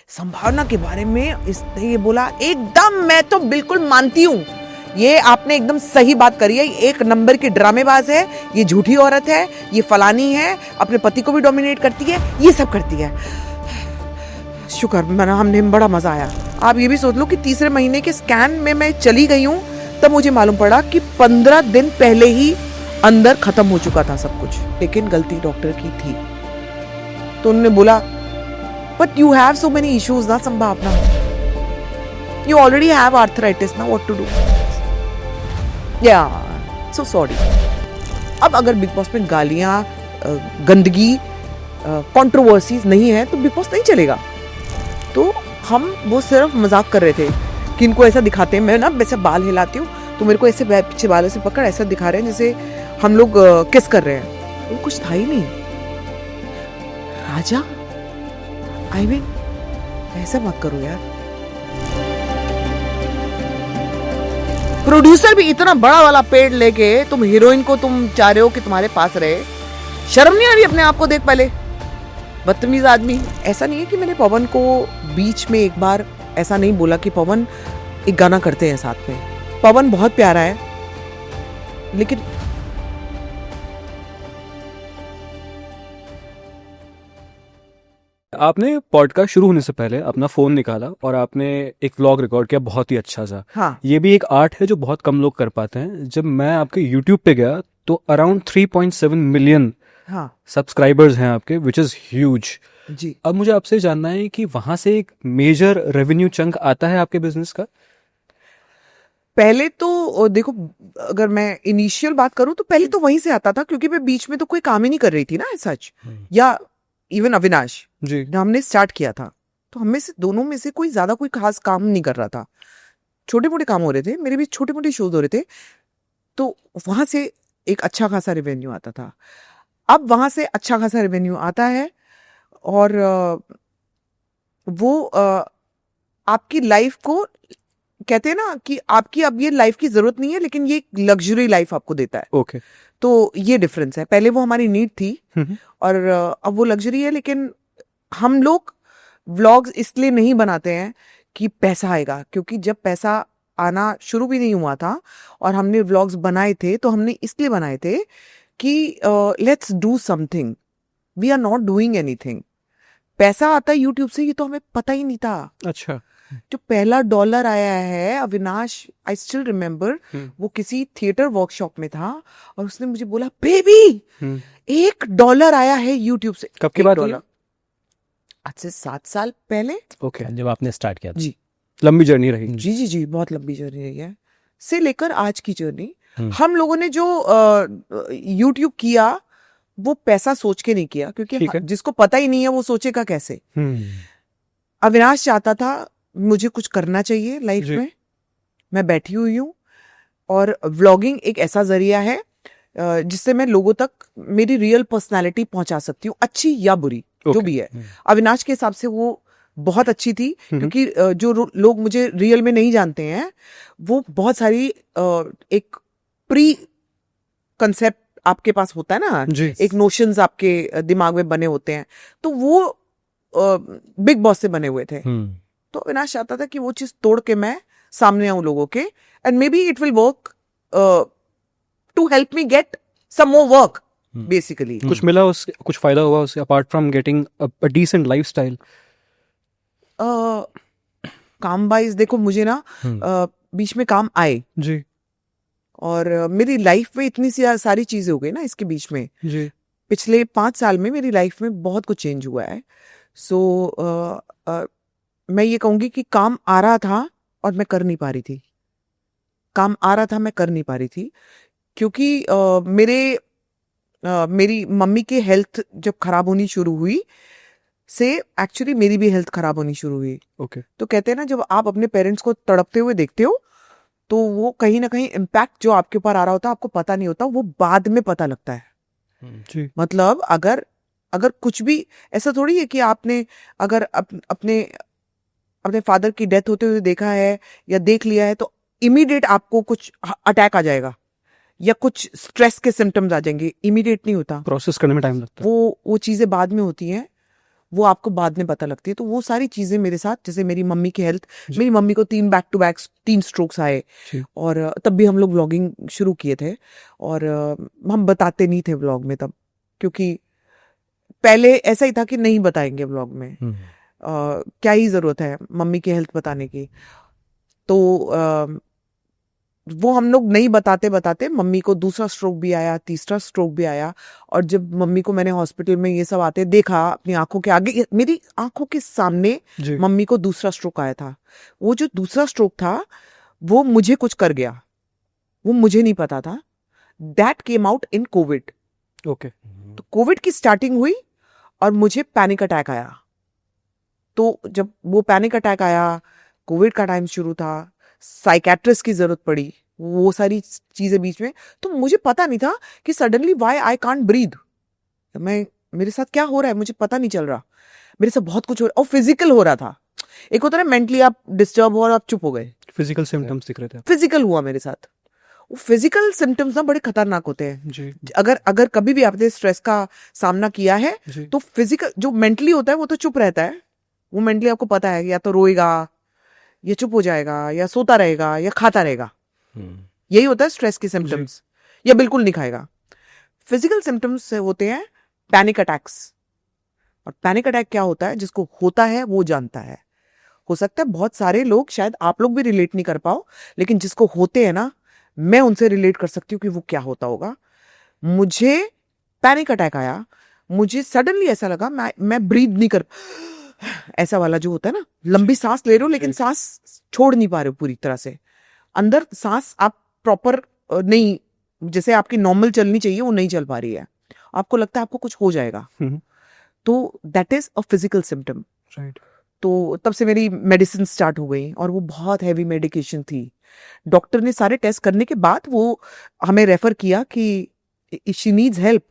संभावना के बारे में इसने ये बोला, एकदम मैं तो बिल्कुल मानती हूँ, ये आपने एकदम सही बात करी है, एक नंबर की ड्रामेबाज है, ये झूठी औरत है, ये फलानी है, अपने पति को भी डोमिनेट करती है, ये सब करती है। शुक्र मना, हमने बड़ा मजा आया। आप ये भी सोच लो कि तीसरे महीने के स्कैन में मैं चली गई हूँ, तब मुझे मालूम पड़ा कि 15 दिन पहले ही अंदर खत्म हो चुका था सब कुछ, लेकिन गलती डॉक्टर की थी। तो उन्होंने बोला but you have so many issues ना संभावना, यू ऑलरेडी हैव आर्थराइटिस ना, व्हाट टू डू, या सो सॉरी। अब अगर बिग बॉस में गालियां, गंदगी, कंट्रोवर्सीज नहीं है तो बिग बॉस नहीं चलेगा। तो हम वो सिर्फ मजाक कर रहे थे कि इनको ऐसा दिखाते हैं, मैं ना वैसे बाल हिलाती हूँ तो मेरे को ऐसे पीछे बालों से पकड़ ऐसा दिखा रहे हैं जैसे हम लोग किस कर रहे हैं। वो कुछ था ही नहीं। राजा, आई मीन ऐसा मत करो यार। प्रोड्यूसर भी इतना बड़ा वाला पेड़ लेके तुम हीरोइन को तुम चाह रहे हो कि तुम्हारे पास रहे, शर्म नहीं आ रही अपने आप को देख पहले, बदतमीज आदमी। ऐसा नहीं है कि मैंने पवन को बीच में एक बार ऐसा नहीं बोला कि पवन एक गाना करते हैं साथ में, पवन बहुत प्यारा है, लेकिन आपने पॉडकास्ट शुरू होने से पहले अपना फोन निकाला और आपने एक व्लॉग रिकॉर्ड किया, बहुत ही अच्छा सा। हाँ, ये भी एक आर्ट है जो बहुत कम लोग कर पाते हैं। जब मैं आपके यूट्यूब पे गया तो अराउंड 3.7 मिलियन हाँ सब्सक्राइबर्स हैं आपके, विच इज ह्यूज जी। अब मुझे आपसे जानना है कि वहां से एक मेजर रेवेन्यू चंक आता है आपके बिजनेस का? पहले तो देखो, अगर मैं इनिशियल बात करूं तो पहले तो वहीं से आता था, क्योंकि मैं बीच में तो कोई काम ही नहीं कर रही थी ना सच, या इवन अविनाश जी, हमने स्टार्ट किया था तो हम में से दोनों में से कोई ज्यादा कोई खास काम नहीं कर रहा था, छोटे मोटे काम हो रहे थे, मेरे भी छोटे मोटे शोज हो रहे थे, तो वहां से एक अच्छा खासा रेवेन्यू आता था। अब वहां से अच्छा खासा रेवेन्यू आता है और वो आपकी लाइफ को, कहते हैं ना कि आपकी अब ये लाइफ की जरूरत नहीं है, लेकिन ये लग्जरी लाइफ आपको देता है। ओके। तो ये डिफरेंस है, पहले वो हमारी नीड थी और अब वो लग्जरी है। लेकिन हम लोग व्लॉग्स इसलिए नहीं बनाते हैं कि पैसा आएगा, क्योंकि जब पैसा आना शुरू भी नहीं हुआ था और हमने व्लॉग्स बनाए थे तो हमने इसलिए बनाए थे कि let's do something, we are not doing anything. पैसा आता है यूट्यूब से, ये तो हमें पता ही नहीं था। अच्छा। जो पहला डॉलर आया है अविनाश, आई स्टिल रिमेम्बर, वो किसी थिएटर वर्कशॉप में था और उसने मुझे बोला बेबी $1 आया है यूट्यूब से। कब की बात हुई? आज से 7 साल पहले। ओके, जब आपने स्टार्ट किया था। जी लंबी जर्नी रही। जी जी जी, बहुत लंबी जर्नी रही है, से लेकर आज की जर्नी। हम लोगों ने जो यूट्यूब किया वो पैसा सोच के नहीं किया, क्योंकि जिसको पता ही नहीं है वो सोचेगा कैसे। अविनाश चाहता था मुझे कुछ करना चाहिए लाइफ में, मैं बैठी हुई हूँ और व्लॉगिंग एक ऐसा जरिया है जिससे मैं लोगों तक मेरी रियल पर्सनालिटी पहुंचा सकती हूँ, अच्छी या बुरी जो भी है। अविनाश के हिसाब से वो बहुत अच्छी थी, क्योंकि जो लोग मुझे रियल में नहीं जानते हैं वो बहुत सारी एक प्री कंसेप्ट आपके पास होता है ना, एक नोशंस आपके दिमाग में बने होते हैं, तो वो बिग बॉस से बने हुए थे। तो अविनाश चाहता था कि वो चीज तोड़ के मैं सामने आऊं लोगों के, and may be it will work to help me get some more work basically. कुछ मिला उससे, कुछ फायदा हुआ उससे apart from getting a decent lifestyle? काम वाइज देखो, मुझे ना बीच में काम आए जी, और मेरी लाइफ में इतनी सारी चीजें हो गई ना इसके बीच में जी। पिछले 5 साल में मेरी लाइफ में बहुत कुछ चेंज हुआ है। सो मैं ये कहूंगी कि काम आ रहा था और मैं कर नहीं पा रही थी, काम आ रहा था मैं कर नहीं पा रही थी, क्योंकि मेरी मम्मी की हेल्थ जब खराब होनी शुरू हुई से एक्चुअली मेरी भी हेल्थ खराब होनी शुरू हुई। ओके। तो कहते हैं ना, जब आप अपने पेरेंट्स को तड़पते हुए देखते हो तो वो कहीं ना कहीं इम्पैक्ट जो आपके ऊपर आ रहा होता है आपको पता नहीं होता, वो बाद में पता लगता है। जी। मतलब अगर कुछ भी ऐसा थोड़ी है कि आपने अगर अपने फादर की डेथ होते हुए देखा है या देख लिया है तो इमीडिएट आपको कुछ अटैक आ जाएगा या कुछ स्ट्रेस के सिम्टम्स आ जाएंगे, इमीडिएट नहीं होता, प्रोसेस करने में टाइम लगता है। वो चीजें बाद में होती हैं। वो आपको बाद में पता लगती है। तो वो सारी चीजें मेरे साथ, जैसे मेरी मम्मी की हेल्थ, मेरी मम्मी को 3 बैक टू बैक 3 स्ट्रोक्स आए, और तब भी हम लोग व्लॉगिंग शुरू किए थे, और हम बताते नहीं थे व्लॉग में तब, क्योंकि पहले ऐसा ही था कि नहीं बताएंगे व्लॉग में, क्या ही जरूरत है मम्मी की हेल्थ बताने की। तो वो हम लोग नहीं बताते बताते मम्मी को दूसरा स्ट्रोक भी आया, तीसरा स्ट्रोक भी आया, और जब मम्मी को मैंने हॉस्पिटल में ये सब आते देखा अपनी आंखों के आगे, मेरी आंखों के सामने मम्मी को दूसरा स्ट्रोक आया था। वो जो दूसरा स्ट्रोक था वो मुझे कुछ कर गया, वो मुझे नहीं पता था। That came out in Covid. Okay. तो कोविड की स्टार्टिंग हुई और मुझे पैनिक अटैक आया। तो जब वो पैनिक अटैक आया, कोविड का टाइम शुरू था, साइकेट्रिस्ट की जरूरत पड़ी, वो सारी चीजें बीच में, तो मुझे पता नहीं था कि suddenly why I can't breathe. मैं, मेरे साथ क्या हो रहा है मुझे पता नहीं चल रहा, मेरे साथ बहुत कुछ हो रहा, और फिजिकल हो रहा था। एक होता है मेंटली आप डिस्टर्ब हो और आप चुप हो गए, फिजिकल सिम्टम्स दिख रहे थे। फिजिकल हुआ मेरे साथ। वो फिजिकल सिम्टम्स ना बड़े खतरनाक होते हैं जी। अगर कभी भी आपने स्ट्रेस का सामना किया है तो फिजिकल, जो मेंटली होता है वो तो चुप रहता है, वो मेंटली आपको पता है या तो रोएगा या चुप हो जाएगा या सोता रहेगा या खाता रहेगा, यही होता है स्ट्रेस के सिम्टम्स, या बिल्कुल नहीं खाएगा। फिजिकल सिम्टम्स होते हैं पैनिक अटैक्स, और पैनिक अटैक क्या होता है, जिसको होता है वो जानता है। हो सकता है बहुत सारे लोग, शायद आप लोग भी रिलेट नहीं कर पाओ, लेकिन जिसको होते हैं ना, मैं उनसे रिलेट कर सकती हूँ कि वो क्या होता होगा। मुझे पैनिक अटैक आया, मुझे सडनली ऐसा लगा मैं ब्रीथ नहीं कर, ऐसा वाला जो होता है ना, लंबी सांस ले रहे हो लेकिन सांस छोड़ नहीं पा रहे हो पूरी तरह से, अंदर सांस आप प्रॉपर नहीं, जैसे आपकी नॉर्मल चलनी चाहिए वो नहीं चल पा रही है, आपको लगता है आपको कुछ हो जाएगा। तो that is a physical symptom. Right. तो तब से मेरी मेडिसिन स्टार्ट हो गई, और वो बहुत हैवी मेडिकेशन थी। डॉक्टर ने सारे टेस्ट करने के बाद वो हमें रेफर किया कि शी नीड्स हेल्प,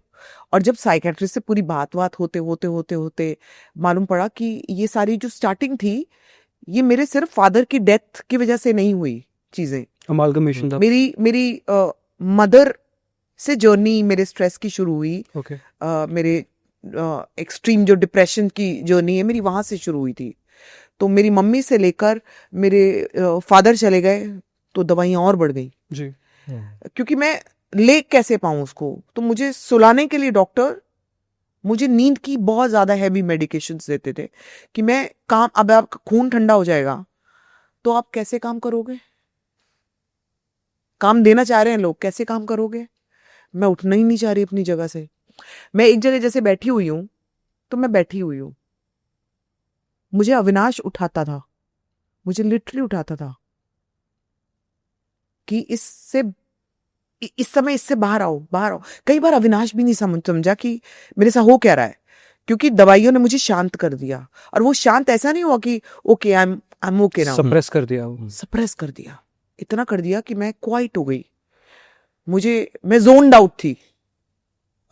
और जब साइकेट्रिस्ट से पूरी बात होते होते होते होते मालूम पड़ा कि ये सारी जो स्टार्टिंग थी, ये मेरे सिर्फ फादर की डेथ की वजह से नहीं हुई चीजें, अमालगमेशन था। मेरी मदर से जर्नी मेरे स्ट्रेस की शुरू हुई। ओके। मेरे एक्सट्रीम जो डिप्रेशन की जर्नी है मेरी वहां से शुरू हुई थी। तो मेरी मम्मी से लेकर मेरे फादर चले गए तो दवाइयां और बढ़ गई जी। क्योंकि मैं ले कैसे पाऊं उसको। तो मुझे सुलाने के लिए डॉक्टर मुझे नींद की बहुत ज्यादा हैवी मेडिकेशंस देते थे कि मैं काम, अब आपका खून ठंडा हो जाएगा तो आप कैसे काम करोगे, काम देना चाह रहे हैं लोग, कैसे काम करोगे। मैं उठना ही नहीं चाह रही अपनी जगह से। मैं एक जगह जैसे बैठी हुई हूं तो मैं बैठी हुई हूं, मुझे अविनाश उठाता था, मुझे लिटरली उठाता था कि इस समय इससे बाहर आओ, बाहर आओ। कई बार अविनाश भी नहीं समझा कि मेरे साथ हो क्या रहा है, क्योंकि दवाइयों ने मुझे शांत कर दिया। और वो शांत ऐसा नहीं हुआ कि okay I am okay now, suppress कर दिया वो। सप्रेस कर दिया, इतना कर दिया कि मैं क्वाइट हो गई। मैं जोन्ड आउट थी,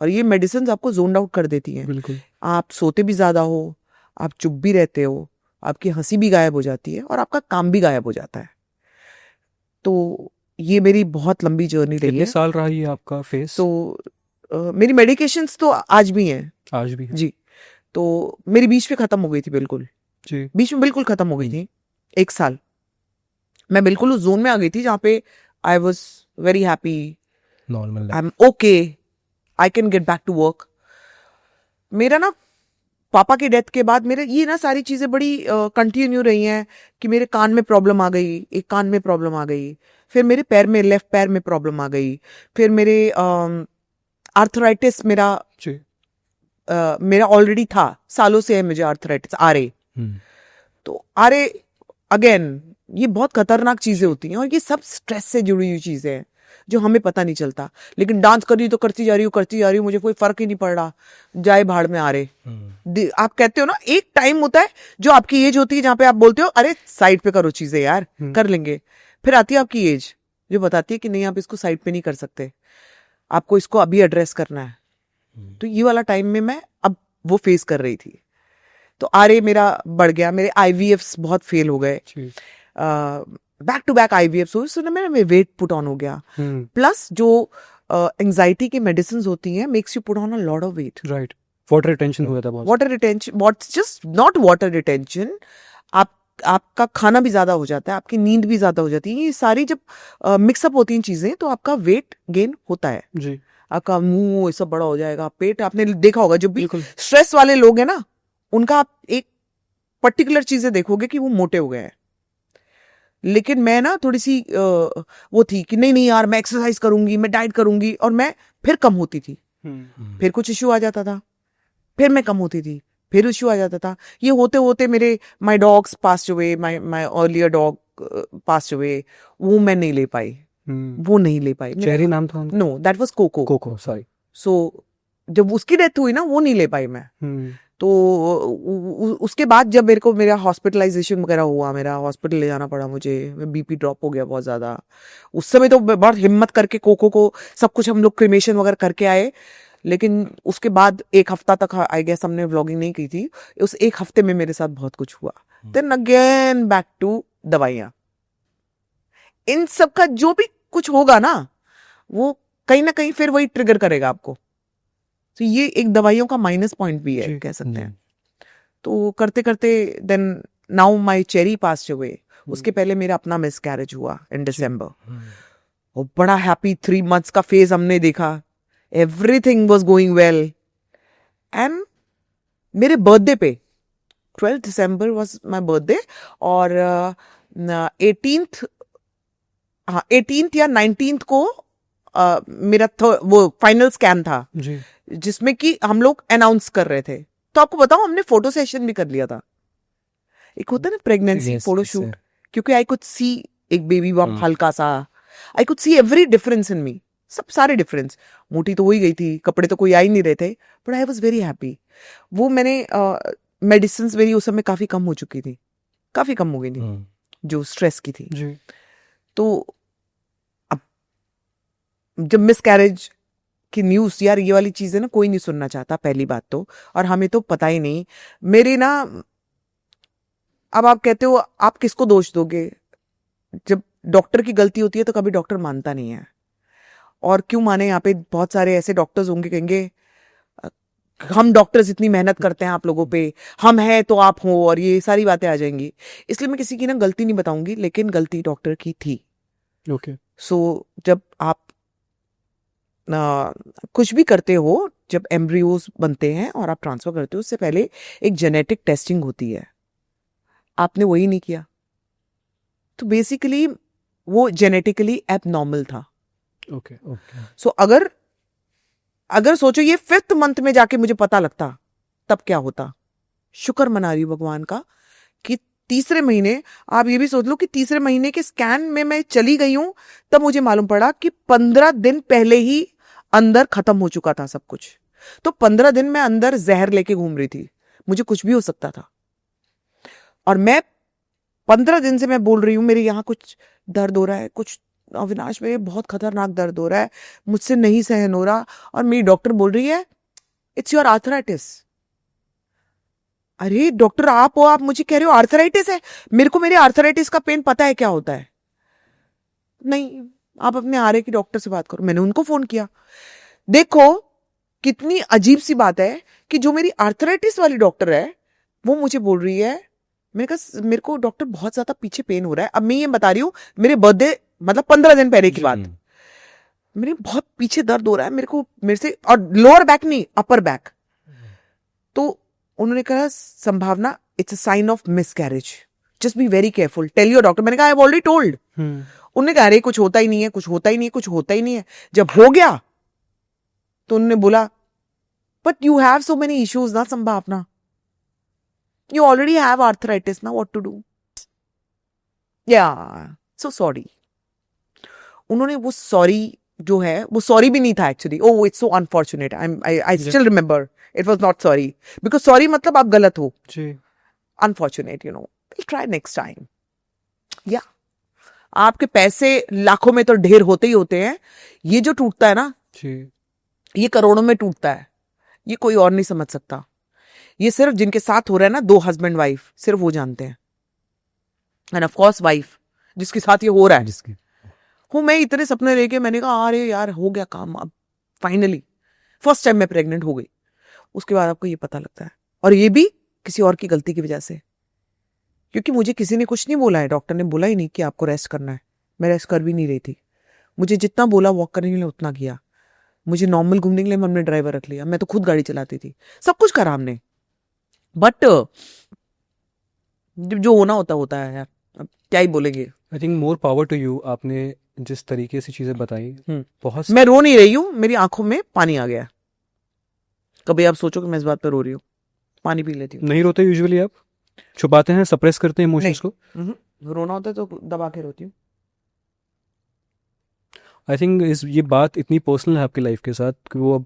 और ये मेडिसिन आपको जोन्ड आउट कर देती हैं। बिल्कुल। आप सोते भी ज्यादा हो, आप चुप भी रहते हो, आपकी हंसी भी गायब हो जाती है, और आपका काम भी गायब हो जाता है। तो ये मेरी बहुत लंबी जर्नी रही है। कितने साल रहा ये आपका फेस? तो मेरी मेडिकेशंस तो आज भी हैं। आज भी है? जी। तो मेरी बीच में खत्म हो गई थी, बिल्कुल जी। बीच में बिल्कुल खत्म हो गई थी। 1 साल मैं बिल्कुल उस जोन में आ गई थी जहां पे I was very happy, normal, I am okay, I can get back to work. मेरा ना पापा की डेथ के बाद मेरे ये ना सारी चीजें बड़ी कंटिन्यू रही हैं कि मेरे कान में प्रॉब्लम आ गई, एक कान में प्रॉब्लम आ गई, फिर मेरे पैर में, लेफ्ट पैर में प्रॉब्लम आ गई, फिर मेरे आर्थराइटिस मेरा ऑलरेडी था, सालों से है मुझे आर्थराइटिस, आरे। तो आरे अगेन, ये बहुत खतरनाक चीजें होती हैं, और ये सब स्ट्रेस से जुड़ी हुई चीजें हैं जो हमें पता नहीं चलता। लेकिन डांस कर रही हूँ तो करती जा रही हूँ, मुझे कोई फर्क ही नहीं पड़ रहा, जाए भाड़ में आ रहे। आप कहते हो ना, एक टाइम होता है जो आपकी एज होती है जहां पे आप बोलते हो अरे साइड पे करो चीजें यार, कर लेंगे। फिर आती है आपकी एज जो बताती है कि नहीं, आप इसको साइड पे नहीं कर सकते, आपको इसको अभी एड्रेस करना है। तो ये वाला टाइम में मैं अब वो फेस कर रही थी। तो आरे मेरा बढ़ गया, मेरे IVFs बहुत फेल हो गए, बैक टू बैक IVFs हुए, so मेरा वेट पुट ऑन हो गया। प्लस जो एंजाइटी की मेडिसिन होती हैं makes you put on a lot of weight. Right. Water retention हुआ था बहुत। Water retention, what's just not water retention, आपका खाना भी ज्यादा हो जाता है, आपकी नींद भी ज्यादा हो जाती है, ये सारी जब मिक्सअप होती हैं चीजें तो आपका वेट गेन होता है जी। आपका मुंह ये सब बड़ा हो जाएगा, पेट, आपने देखा होगा जो भी बिल्कुल। स्ट्रेस वाले लोग हैं ना, उनका आप एक पर्टिकुलर चीजें देखोगे कि वो मोटे हो गए हैं। लेकिन मैं ना थोड़ी सी वो थी कि नहीं नहीं यार मैं एक्सरसाइज करूंगी, मैं डाइट करूंगी, और मैं फिर कम होती थी, फिर कुछ इश्यू आ जाता था, फिर मैं कम होती थी, फिर इश्यू आ जाता था। ये होते होते मेरे my dogs passed away, my earlier dog passed away, वो मैं नहीं ले पाई, वो नहीं ले पाई। चेरी नाम था उनका? No, that was Koko. Koko, sorry. So जब उसकी डेथ हुई ना, वो नहीं ले पाई मैं। तो उसके बाद जब मेरे को मेरा हॉस्पिटलाइजेशन वगैरह हुआ, मेरा हॉस्पिटल ले जाना पड़ा मुझे, बीपी ड्रॉप हो गया बहुत ज्यादा। उस समय तो बहुत हिम्मत करके कोको को सब कुछ हम लोग क्रिमेशन वगैरह करके आए, लेकिन उसके बाद एक हफ्ता तक आई गेस हमने व्लॉगिंग नहीं की थी। उस एक हफ्ते में मेरे साथ बहुत कुछ हुआ। देन अगेन बैक टू दवाइयाँ। इन सब का जो भी कुछ होगा ना, वो कहीं ना कहीं फिर वही ट्रिगर करेगा आपको। तो ये एक दवाइयों का माइनस पॉइंट भी है, कह सकते हैं। तो करते करते then now my cherry passed away. उसके पहले मेरा अपना मिसकैरेज हुआ इन दिसंबर, और बड़ा हैप्पी 3 months का फेज हमने देखा, everything was going well. And मेरे बर्थडे पे 12 दिसंबर वाज माय बर्थडे, और 18th, हाँ 18th या 19th को मेरा वो फाइनल स्कैन था जी। जिसमें कि हम लोग अनाउंस कर रहे थे। तो आपको बताओ हमने फोटो सेशन भी कर लिया था। एक होता है ना प्रेगनेंसी फोटो शूट, क्योंकि आई कुड सी एक बेबी बम्प हल्का सा, I could see every difference in me, सब सारे डिफरेंस। मोटी तो हो ही गई थी, कपड़े तो कोई आ ही नहीं रहे थे, but I was very happy. वो मैंने मेडिसिन मेरी उस समय काफी कम हो चुकी थी, काफी कम हो गई थी जो स्ट्रेस की थी जी। तो अब जब मिसकैरेज की न्यूज, यार ये वाली चीजें ना कोई नहीं सुनना चाहता पहली बात तो, और हमें तो पता ही नहीं। मेरे ना, अब आप कहते हो आप किसको दोष दोगे, जब डॉक्टर की गलती होती है तो कभी डॉक्टर मानता नहीं है। और क्यों माने, यहाँ पे बहुत सारे ऐसे डॉक्टर्स होंगे कहेंगे हम डॉक्टर्स इतनी मेहनत करते हैं आप लोगों पे, हम हैं तो आप हो, और ये सारी बातें आ जाएंगी। इसलिए मैं किसी की ना गलती नहीं बताऊंगी, लेकिन गलती डॉक्टर की थी। ओके। सो जब आप कुछ भी करते हो, जब एम्ब्रियोज बनते हैं और आप ट्रांसफर करते हो, उससे पहले एक जेनेटिक टेस्टिंग होती है, आपने वही नहीं किया, तो बेसिकली वो जेनेटिकली एबनॉर्मल था। Okay okay. सो अगर सोचो ये 5th मंथ में जाके मुझे पता लगता, तब क्या होता। शुक्र मना रही हूं भगवान का कि तीसरे महीने, आप ये भी सोच लो कि तीसरे महीने के स्कैन में मैं चली गई हूं, तब मुझे मालूम पड़ा कि 15 दिन पहले ही अंदर खत्म हो चुका था सब कुछ। तो 15 दिन में अंदर जहर लेके घूम रही थी, मुझे कुछ भी हो सकता था। और मैं 15 दिन से मैं बोल रही हूं मेरे यहाँ कुछ दर्द हो रहा है, कुछ अविनाश में बहुत खतरनाक दर्द हो रहा है, मुझसे नहीं सहन हो रहा, और मेरी डॉक्टर बोल रही है इट्स योर आर्थराइटिस। अरे डॉक्टर आप हो, आप मुझे कह रहे हो आर्थराइटिस है? मेरे को मेरे आर्थराइटिस का पेन पता है क्या होता है। नहीं, आप अपने आरे की डॉक्टर से बात करो। मैंने उनको फोन किया। देखो कितनी अजीब सी बात है कि जो मेरी आर्थराइटिस वाली डॉक्टर है वो मुझे बोल रही है, मैंने कहा मेरे को डॉक्टर बहुत ज्यादा पीछे पेन हो रहा है। अब मैं ये बता रही हूँ मेरे बर्थडे मतलब 15 दिन पहले की बात, मेरे बहुत पीछे दर्द हो रहा है मेरे से, और लोअर बैक नहीं, अपर बैक। तो उन्होंने कहा संभावना, it's a sign of miscarriage, just be very careful, tell your doctor. मैंने कहा आई हैव ऑलरेडी टोल्ड। उन्होंने कहा अरे कुछ होता ही नहीं है, कुछ होता ही नहीं है, कुछ होता ही नहीं है। जब हो गया तो उन्होंने बोला but you have so many issues ना संभावना, you already have arthritis now, what to do? Yeah, so sorry. उन्होंने वो सॉरी जो है वो सॉरी भी नहीं था actually. Oh it's so unfortunate, I still remember it was not sorry, because sorry मतलब आप गलत हो जी। Unfortunate, you know, will try next time. या आपके पैसे लाखों में तो ढेर होते ही होते हैं, ये जो टूटता है ना जी, ये करोड़ों में टूटता है, ये कोई और नहीं समझ सकता। ये सिर्फ जिनके साथ हो रहा है ना, 2 हस्बैंड वाइफ, सिर्फ वो जानते हैं। एंड ऑफ कोर्स वाइफ जिसके साथ ये हो रहा है, जिसके हूँ मैं इतने सपने लेके, मैंने कहा अरे यार हो गया काम, अब फाइनली फर्स्ट टाइम मैं प्रेग्नेंट हो गई। उसके बाद आपको ये पता लगता है, और ये भी किसी और की गलती की वजह से। क्योंकि मुझे किसी ने कुछ नहीं बोला है, डॉक्टर ने बोला ही नहीं कि आपको रेस्ट करना है, मैं रेस्ट कर भी नहीं रही थी। मुझे जितना बोला वॉक करने के लिए उतना किया, मुझे नॉर्मल घूमने के लिए हमने ड्राइवर रख लिया, मैं तो खुद गाड़ी चलाती थी, सब कुछ करा हमने। बट जो होना होता है यार, अब क्या ही बोलेंगे। I think more power to you, आपने जिस तरीके से चीज़ें बताई बहुत मैं रो नहीं रही हूँ, मेरी आंखों में पानी आ गया। कभी आप सोचो कि मैं इस बात पर रो रही हूँ, पानी पी लेती हूँ। नहीं रोते यूजुअली, आप छुपाते हैं, सप्रेस करते हैं इमोशंस को? रोना होता है तो दबा के रोती हूँ। आई थिंक ये बात इतनी पर्सनल है आपकी लाइफ के साथ कि वो अब,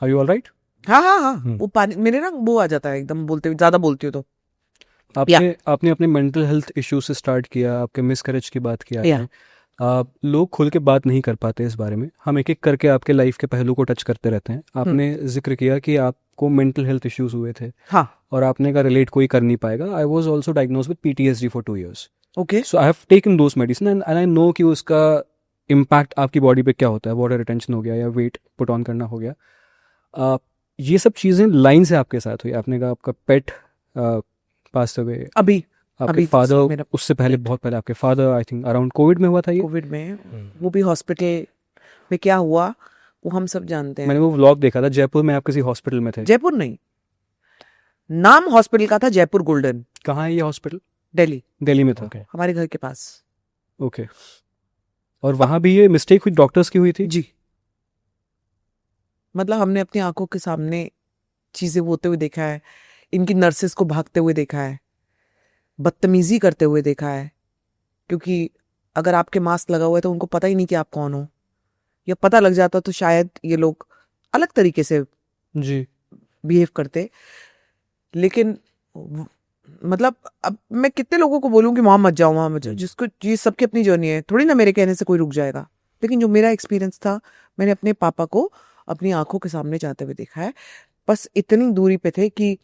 आर यू ऑल राइट? हाँ, वो पानी मेरे ना वो आ जाता है एकदम, बोलते हुए ज्यादा बोलती हूँ तो। आपने अपने मेंटल हेल्थ इश्यू से स्टार्ट किया, आपके मिसकैरेज की बात किया आपने। लोग खुल के बात नहीं कर पाते इस बारे में, हम एक एक करके आपके लाइफ के पहलू को टच करते रहते हैं। आपने जिक्र किया कि आपको मेंटल हेल्थ इश्यूज हुए थे, हाँ, और आपने कहा रिलेट कोई कर नहीं पाएगा। I was also diagnosed with PTSD for 2 years। Okay. So I have taken those medicine and I know कि उसका इम्पैक्ट आपकी बॉडी पे क्या होता है। वाटर रिटेंशन हो गया या वेट पुट ऑन करना हो गया, ये सब चीज़ें लाइन से आपके साथ हुई। आपने कहा आपका पेट पास अवे, अभी आपके फादर, उससे पहले बहुत पहले आपके father, I think around Covid में हुआ था ये। कोविड में वो भी हॉस्पिटल में क्या हुआ वो हम सब जानते हैं। मैंने वो व्लॉग देखा था, जयपुर में आप किसी हॉस्पिटल में थे। जयपुर नहीं, नाम हॉस्पिटल का था जयपुर गोल्डन। कहाँ है ये हॉस्पिटल? दिल्ली में था। हमारे घर के पास। ओके। और वहां भी ये मिस्टेक हुई, डॉक्टर्स की हुई थी जी। मतलब हमने अपनी आंखों के सामने चीजें होते हुए देखा है, इनकी नर्सेस को भागते हुए देखा है, बदतमीजी करते हुए देखा है। क्योंकि अगर आपके मास्क लगा हुआ है तो उनको पता ही नहीं कि आप कौन हो, या पता लग जाता तो शायद ये लोग अलग तरीके से जी बिहेव करते। लेकिन मतलब अब मैं कितने लोगों को बोलूं कि वहां मत जाओ, जिसको ये सबकी अपनी जर्नी है, थोड़ी ना मेरे कहने से कोई रुक जाएगा। लेकिन जो मेरा एक्सपीरियंस था, मैंने अपने पापा को अपनी आंखों के सामने जाते हुए देखा है। बस इतनी दूरी पे थे कि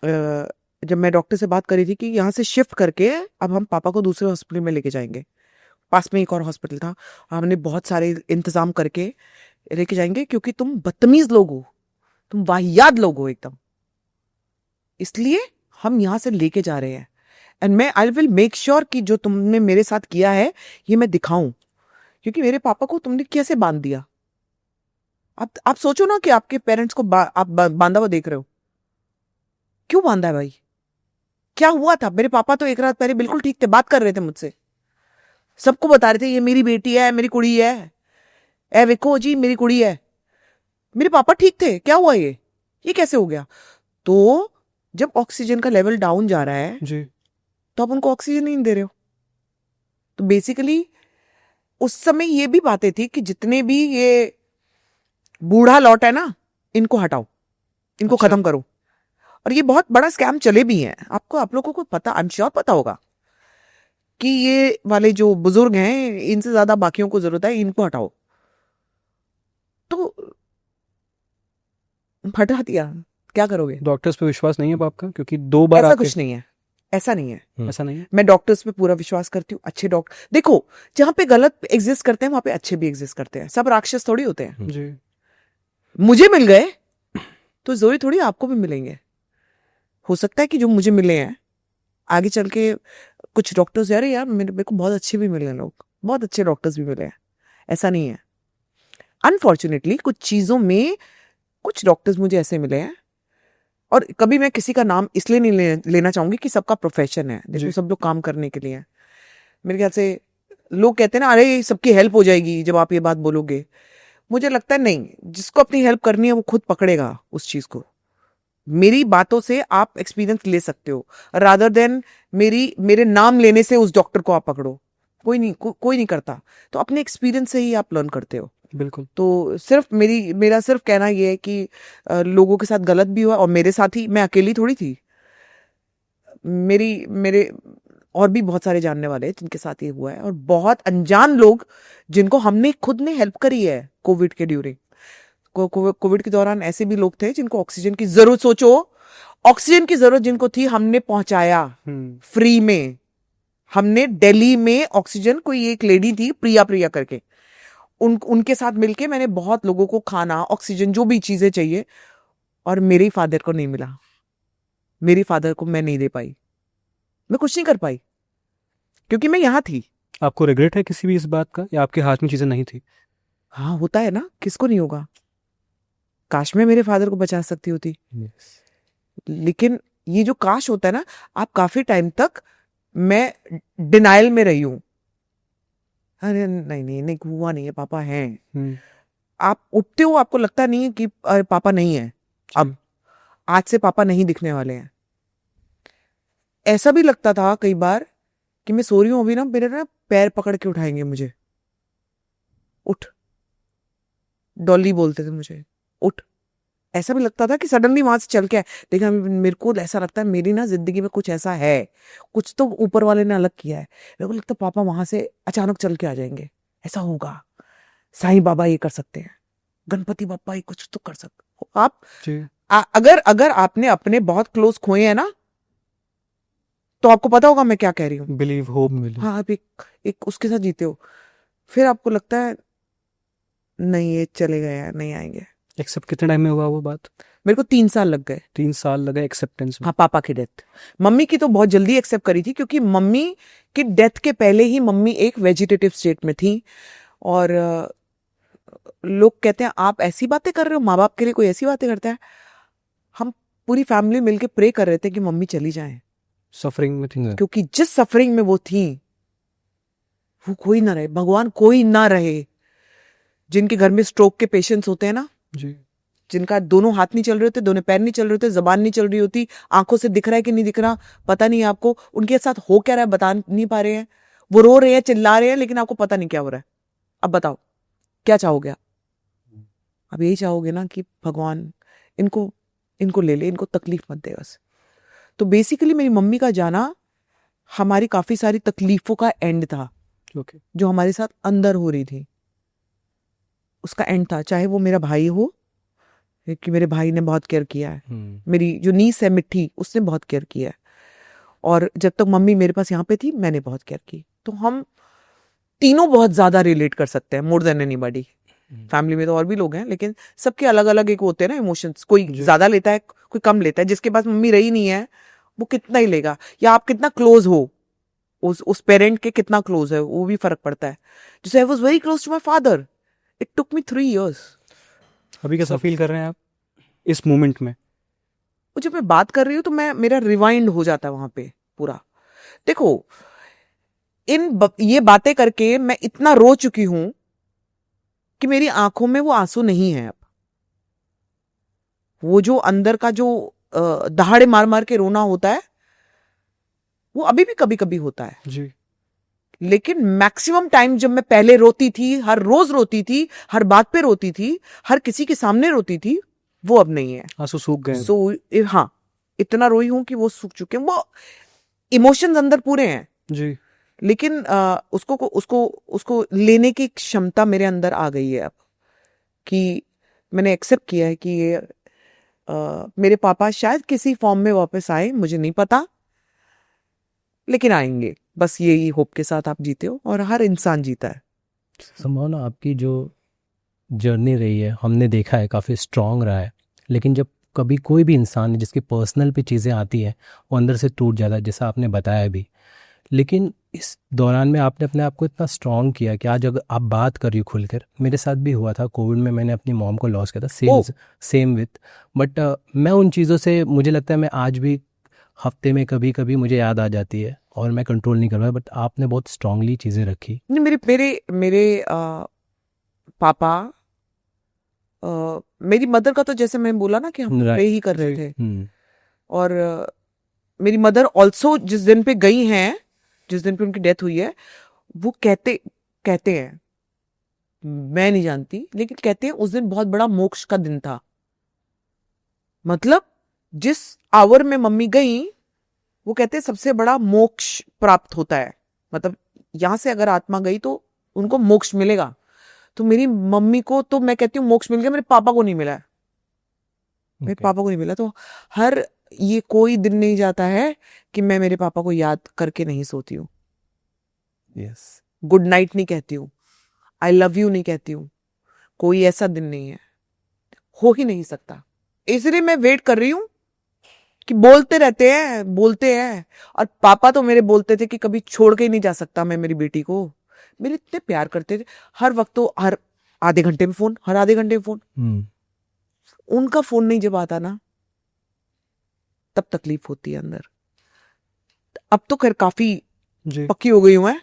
जब मैं डॉक्टर से बात करी थी कि यहाँ से शिफ्ट करके अब हम पापा को दूसरे हॉस्पिटल में लेके जाएंगे, पास में एक और हॉस्पिटल था, हमने बहुत सारे इंतजाम करके लेके जाएंगे, क्योंकि तुम बदतमीज लोग हो, तुम वाहियात लोग हो एकदम, इसलिए हम यहाँ से लेके जा रहे हैं। एंड मैं आई विल मेक श्योर कि जो तुमने मेरे साथ किया है ये मैं दिखाऊं। क्योंकि मेरे पापा को तुमने कैसे बांध दिया। आप सोचो ना कि आपके पेरेंट्स को आप बांधा हुआ देख रहे हो, क्यों बांधा है भाई? क्या हुआ था? मेरे पापा तो एक रात पहले बिल्कुल ठीक थे, बात कर रहे थे मुझसे, सबको बता रहे थे ये मेरी बेटी है, मेरी कुड़ी है, ए देखो जी मेरी कुड़ी है। मेरे पापा ठीक थे, क्या हुआ ये कैसे हो गया? तो जब ऑक्सीजन का लेवल डाउन जा रहा है जी, तो आप उनको ऑक्सीजन नहीं दे रहे हो। तो बेसिकली उस समय ये भी बातें थी कि जितने भी ये बूढ़ा लौट है ना, इनको हटाओ, इनको अच्छा। खत्म करो। और ये बहुत बड़ा स्कैम चले भी हैं, आप लोगों को पता, आई एम श्योर पता होगा कि ये वाले जो बुजुर्ग हैं, इनसे ज्यादा बाकियों को जरूरत है, इनको हटाओ। तो हटा दिया, क्या करोगे? डॉक्टर्स पे विश्वास नहीं है अब आपका? क्योंकि 2 बार ऐसा आपके कुछ नहीं है, ऐसा नहीं है। ऐसा नहीं है। मैं डॉक्टर्स पे पूरा विश्वास करती हूँ, अच्छे डॉक्टर। देखो, जहां पे गलत एग्जिस्ट करते हैं वहां पे अच्छे भी एग्जिस्ट करते हैं, सब राक्षस थोड़ी होते हैं। जी, मुझे मिल गए तो जरूरी थोड़ी आपको भी मिलेंगे। हो सकता है कि जो मुझे मिले हैं आगे चल के कुछ डॉक्टर्स, यार मेरे को बहुत अच्छे भी मिले हैं, लोग बहुत अच्छे डॉक्टर्स भी मिले हैं, ऐसा नहीं है। अनफॉर्चुनेटली कुछ चीजों में कुछ डॉक्टर्स मुझे ऐसे मिले हैं, और कभी मैं किसी का नाम इसलिए नहीं लेना चाहूंगी कि सबका प्रोफेशन है, देखो सब लोग काम करने के लिए है। मेरे ख्याल से लोग कहते हैं ना, अरे सबकी हेल्प हो जाएगी जब आप ये बात बोलोगे। मुझे लगता है नहीं, जिसको अपनी हेल्प करनी है वो खुद पकड़ेगा उस चीज को। मेरी बातों से आप एक्सपीरियंस ले सकते हो, रादर देन मेरे नाम लेने से उस डॉक्टर को आप पकड़ो। कोई नहीं करता, तो अपने एक्सपीरियंस से ही आप लर्न करते हो। बिल्कुल। तो सिर्फ मेरा सिर्फ कहना ये है कि लोगों के साथ गलत भी हुआ, और मेरे साथ ही, मैं अकेली थोड़ी थी, मेरे और भी बहुत सारे जानने वाले हैं जिनके साथ ये हुआ है, और बहुत अनजान लोग जिनको हमने खुद ने हेल्प करी है कोविड के ड्यूरिंग। कोविड के दौरान ऐसे भी लोग थे जिनको ऑक्सीजन की जरूरत, सोचो ऑक्सीजन की जरूरत जिनको थी, हमने पहुंचाया फ्री में। हमने दिल्ली में ऑक्सीजन, कोई एक लेडी थी प्रिया करके, उनके साथ मिलके मैंने बहुत लोगों को खाना, ऑक्सीजन, जो भी चीजें चाहिए, और मेरे फादर को नहीं मिला। मेरे फादर को मैं नहीं दे पाई, मैं कुछ नहीं कर पाई, क्योंकि मैं यहाँ थी। आपको रिग्रेट है किसी भी इस बात का, या आपके हाथ में चीजें नहीं थी? हाँ, होता है ना, किसको नहीं होगा। काश मैं मेरे फादर को बचा सकती होती। लेकिन ये जो काश होता है ना, आप काफी टाइम तक मैं डिनाइल में रही हूं। अरे नहीं नहीं नहीं, हुआ नहीं है, पापा हैं। आप उठते हो, आपको लगता नहीं है कि पापा नहीं है, अब आज से पापा नहीं दिखने वाले हैं। ऐसा भी लगता था कई बार कि मैं सो रही हूं, अभी ना मेरे ना पैर पकड़ के उठाएंगे मुझे, उठ, डॉली बोलते थे मुझे, उठ। ऐसा भी लगता था कि सडनली वहां से चल के आए। लेकिन मेरे को ऐसा लगता है मेरी ना जिंदगी में कुछ ऐसा है, कुछ तो ऊपर वाले ने अलग किया है। मेरे को लगता है पापा वहां से अचानक चल के आ जाएंगे, ऐसा होगा। साईं बाबा ये कर सकते हैं, गणपति बापा ये कुछ तो कर सकते आप। अगर आपने अपने बहुत क्लोज खोए हैं ना, तो आपको पता होगा मैं क्या कह रही हूँ। बिलीव, होप मिले। हाँ, आप एक उसके साथ जीते हो, फिर आपको लगता है नहीं ये चले गए हैं, नहीं आएंगे। एक्सेप्ट कितने टाइम में हुआ वो बात? मेरे को 3 साल लग गए। 3 साल लगे एक्सेप्टेंस में? हाँ, पापा की डेथ। मम्मी की तो बहुत जल्दी एक्सेप्ट करी थी, क्योंकि मम्मी की डेथ के पहले ही मम्मी एक वेजिटेटिव स्टेट में थी। और लोग कहते हैं आप ऐसी बातें कर रहे हो, माँ बाप के लिए कोई ऐसी बातें करता है। हम पूरी फैमिली मिलके प्रे कर रहे थे कि मम्मी चली जाए, सफरिंग में थी, क्योंकि जिस सफरिंग में वो थी, वो कोई ना रहे, भगवान कोई ना रहे। जिनके घर में स्ट्रोक के पेशेंट्स होते हैं ना जी, जिनका दोनों हाथ नहीं चल रहे होते, दोनों पैर नहीं चल रहे होते, जबान नहीं चल रही होती, आंखों से दिख रहा है कि नहीं दिख रहा पता नहीं आपको, उनके साथ हो क्या रहा है बता नहीं पा रहे हैं। वो रो रहे हैं, चिल्ला रहे हैं, लेकिन आपको पता नहीं क्या हो रहा है। अब बताओ क्या चाहोगे आप? अब यही चाहोगे ना कि भगवान इनको ले ले, इनको तकलीफ मत दे बस। तो बेसिकली मेरी मम्मी का जाना हमारी काफी सारी तकलीफों का एंड था। ओके। जो हमारे साथ अंदर हो रही थी उसका एंड था। चाहे वो मेरा भाई हो, कि मेरे भाई ने बहुत केयर किया है, मेरी जो नीस है मिट्टी, उसने बहुत केयर किया है, और जब तक मम्मी मेरे पास यहाँ पे थी मैंने बहुत केयर की। तो हम तीनों बहुत ज्यादा रिलेट कर सकते हैं, मोर देन एनीबॉडी। फैमिली में तो और भी लोग हैं, लेकिन सबके अलग अलग एक होते हैं ना इमोशंस। कोई ज्यादा लेता है, कोई कम लेता है। जिसके पास मम्मी रही नहीं है वो कितना ही लेगा, या आप कितना क्लोज हो उस पेरेंट के, कितना क्लोज है वो भी फर्क पड़ता है। जैसे I was very close to my father, it took me 3 years। अभी कैसा फील कर रहे हैं आप इस मोमेंट में? जब मैं बात कर रही हूँ तो मेरा रिवाइंड हो जाता है वहां पे पूरा। देखो, ये बातें करके मैं इतना रो चुकी हूं कि मेरी आंखों में वो आंसू नहीं है अब। वो जो अंदर का जो दहाड़े मार मार के रोना होता है, वो अभी भी कभी कभी होता है जी। लेकिन मैक्सिमम टाइम जब मैं पहले रोती थी, हर रोज रोती थी, हर बात पे रोती थी, हर किसी के सामने रोती थी, वो अब नहीं है। आंसू सूख गए? हाँ, इतना रोई हूं कि वो सूख चुके हैं। वो इमोशंस अंदर पूरे हैं जी, लेकिन उसको लेने की क्षमता मेरे अंदर आ गई है अब, कि मैंने एक्सेप्ट किया है कि ये मेरे पापा शायद किसी फॉर्म में वापस आए, मुझे नहीं पता, लेकिन आएंगे। बस यही होप के साथ आप जीते हो, और हर इंसान जीता है। संभावना आपकी जो जर्नी रही है, हमने देखा है काफ़ी स्ट्रांग रहा है, लेकिन जब कभी कोई भी इंसान जिसकी पर्सनल पे चीज़ें आती हैं वो अंदर से टूट जाता है, जैसा आपने बताया भी। लेकिन इस दौरान में आपने अपने आप को इतना स्ट्रांग किया कि आज अगर आप बात कर रही हो खुलकर, मेरे साथ भी हुआ था कोविड में, मैंने अपनी मॉम को लॉस किया था, सेम विथ। बट मैं उन चीज़ों से, मुझे लगता है मैं आज भी हफ्ते में कभी कभी मुझे याद आ जाती है और मैं कंट्रोल नहीं कर पाया, बट आपने बहुत स्ट्रांगली चीज़ें रखी। नहीं, मेरे पापा, मेरी मदर का तो जैसे मैं बोला ना कि हम प्रे ही कर रहे थे, और मेरी मदर ऑल्सो जिस दिन पे गई हैं, जिस दिन पे उनकी डेथ हुई है, वो कहते हैं, मैं नहीं जानती, लेकिन कहते हैं उस दिन बहुत बड़ा मोक्ष का दिन था। मतलब जिस आवर में मम्मी गई, वो कहते हैं सबसे बड़ा मोक्ष प्राप्त होता है। मतलब यहां से अगर आत्मा गई तो उनको मोक्ष मिलेगा। तो मेरी मम्मी को तो मैं कहती हूँ मोक्ष मिल गया, मेरे पापा को नहीं मिला है। मेरे पापा को नहीं मिला। तो हर ये कोई दिन नहीं जाता है कि मैं मेरे पापा को याद करके नहीं सोती हूँ। यस। गुड नाइट नहीं कहती हूँ, आई लव यू नहीं कहती हूँ, कोई ऐसा दिन नहीं है, हो ही नहीं सकता। इसलिए मैं वेट कर रही हूँ कि बोलते रहते हैं, बोलते हैं। और पापा तो मेरे बोलते थे कि कभी छोड़ के ही नहीं जा सकता मैं मेरी बेटी को। मेरे इतने प्यार करते थे, हर वक्त तो हर आधे घंटे में फोन, हर आधे घंटे में फोन। उनका फोन नहीं जब आता ना, तब तकलीफ होती है अंदर। अब तो खैर काफी जी पक्की हो गई हूं मैं,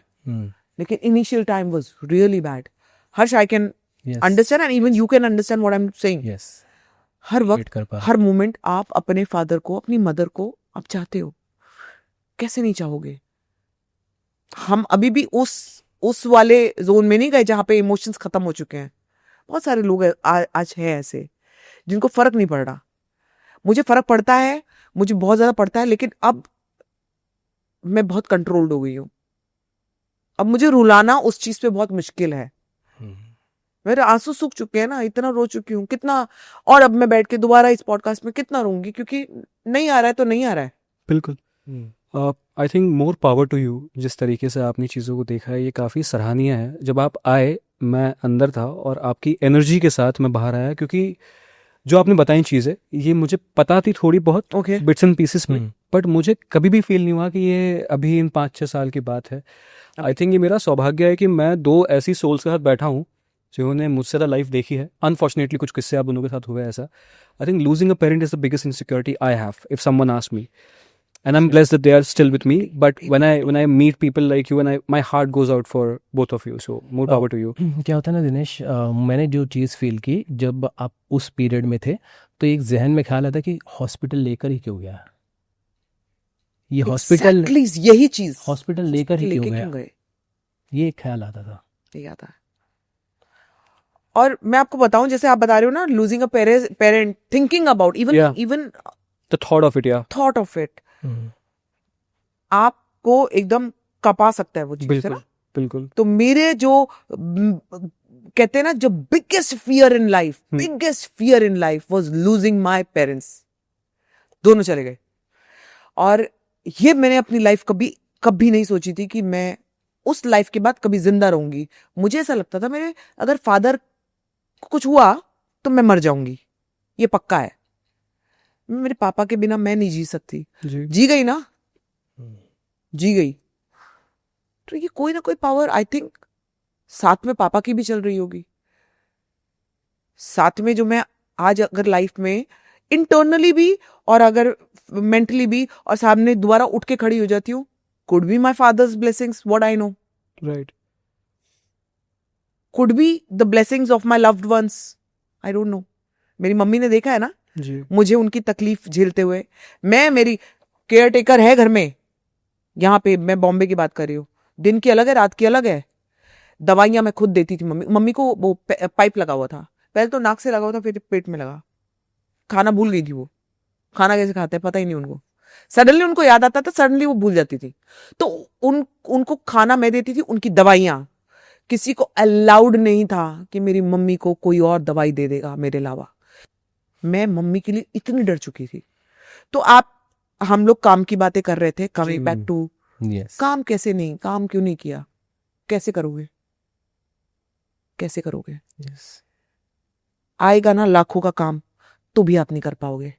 लेकिन initial time was really bad. Harsh, I can understand and even you can understand what I am saying. Yes, हर वक्त, हर मोमेंट आप अपने फादर को, अपनी मदर को आप चाहते हो, कैसे नहीं चाहोगे। हम अभी भी उस वाले जोन में नहीं गए जहां पे इमोशंस खत्म हो चुके हैं। बहुत सारे लोग आज है ऐसे जिनको फर्क नहीं पड़ रहा। मुझे फर्क पड़ता है, मुझे बहुत ज्यादा पड़ता है, लेकिन अब मैं बहुत कंट्रोल्ड हो गई हूं। अब मुझे रुलाना उस चीज पे बहुत मुश्किल है। मेरे आंसू सूख चुके हैं ना, इतना रो चुकी हूँ कितना। और अब मैं बैठ के दोबारा इस पॉडकास्ट में कितना रोऊंगी, क्योंकि नहीं आ रहा है तो नहीं आ रहा है। बिल्कुल। I think more power to you. जिस तरीके से आपने चीज़ों को देखा है ये काफ़ी सराहनीय है। जब आप आए मैं अंदर था और आपकी एनर्जी के साथ मैं बाहर आया, क्योंकि जो आपने बताई चीज़ें ये मुझे पता थी थोड़ी बहुत बिट्स एंड पीसेस में, बट मुझे कभी भी फील नहीं हुआ कि ये अभी इन 5-6 साल की बात है। आई थिंक ये मेरा सौभाग्य है कि मैं 2 ऐसी सोल्स के साथ बैठा हूँ जिन्होंने मुझसे ज़्यादा लाइफ देखी है। अनफॉर्चुनेटली कुछ किस्से आप दोनों के साथ हुए ऐसा। I think losing a parent is the biggest insecurity I have if someone asks me, and I'm blessed that they are still with me. But when I meet people like you, and my heart goes out for both of you. So more power to you. क्या होता है ना दिनेश, मैंने जो चीज़ feel की जब आप उस पीरियड में थे, तो एक जहन में ख्याल आता कि हॉस्पिटल लेकर ही क्यों गया ये हॉस्पिटल, यही चीज, हॉस्पिटल लेकर ही क्यों गया, ये एक ख्याल आता था। ये आता है। और मैं आपको बताऊं, जैसे आप बता रहे हो ना, losing a parent, thinking about even The thought of it, yeah. Thought of it आपको एकदम कपा सकता है वो चीज, है ना। बिल्कुल। तो मेरे जो कहते हैं ना, जो biggest fear in life was losing my parents. दोनों चले गए। और ये मैंने अपनी लाइफ कभी नहीं सोची थी कि मैं उस लाइफ के बाद कभी जिंदा रहूंगी। मुझे ऐसा लगता था मेरे अगर फादर को कुछ हुआ तो मैं मर जाऊंगी, ये पक्का है। मेरे पापा के बिना मैं नहीं जी सकती। जी गई ना, जी गई। तो ये कोई ना कोई पावर आई थिंक साथ में पापा की भी चल रही होगी, साथ में जो मैं आज अगर लाइफ में इंटरनली भी और अगर मेंटली भी और सामने दोबारा उठ के खड़ी हो जाती हूँ, could be my father's blessings, what I know, right, could be the blessings of my loved ones, I don't no. मेरी मम्मी ने देखा है ना जी। मुझे उनकी तकलीफ झेलते हुए। मेरी केयर टेकर है घर में, यहाँ पे मैं बॉम्बे की बात कर रही हूँ, दिन की अलग है रात की अलग है। दवाइयां मैं खुद देती थी मम्मी को। वो पाइप लगा हुआ था, पहले तो नाक से लगा हुआ था, फिर पेट में लगा। खाना भूल गई थी वो, खाना कैसे खाते हैं पता ही नहीं उनको। सडनली उनको याद आता था, सडनली वो भूल जाती थी। तो उनको खाना मैं देती थी, उनकी दवाइयां। किसी को अलाउड नहीं था कि मेरी मम्मी को कोई और दवाई दे देगा मेरे अलावा। मैं मम्मी के लिए इतनी डर चुकी थी। तो हम लोग काम की बातें कर रहे थे, कमिंग बैक टू काम। कैसे नहीं, काम क्यों नहीं किया, कैसे करोगे, कैसे करोगे? आएगा ना लाखों का काम तो भी आप नहीं कर पाओगे।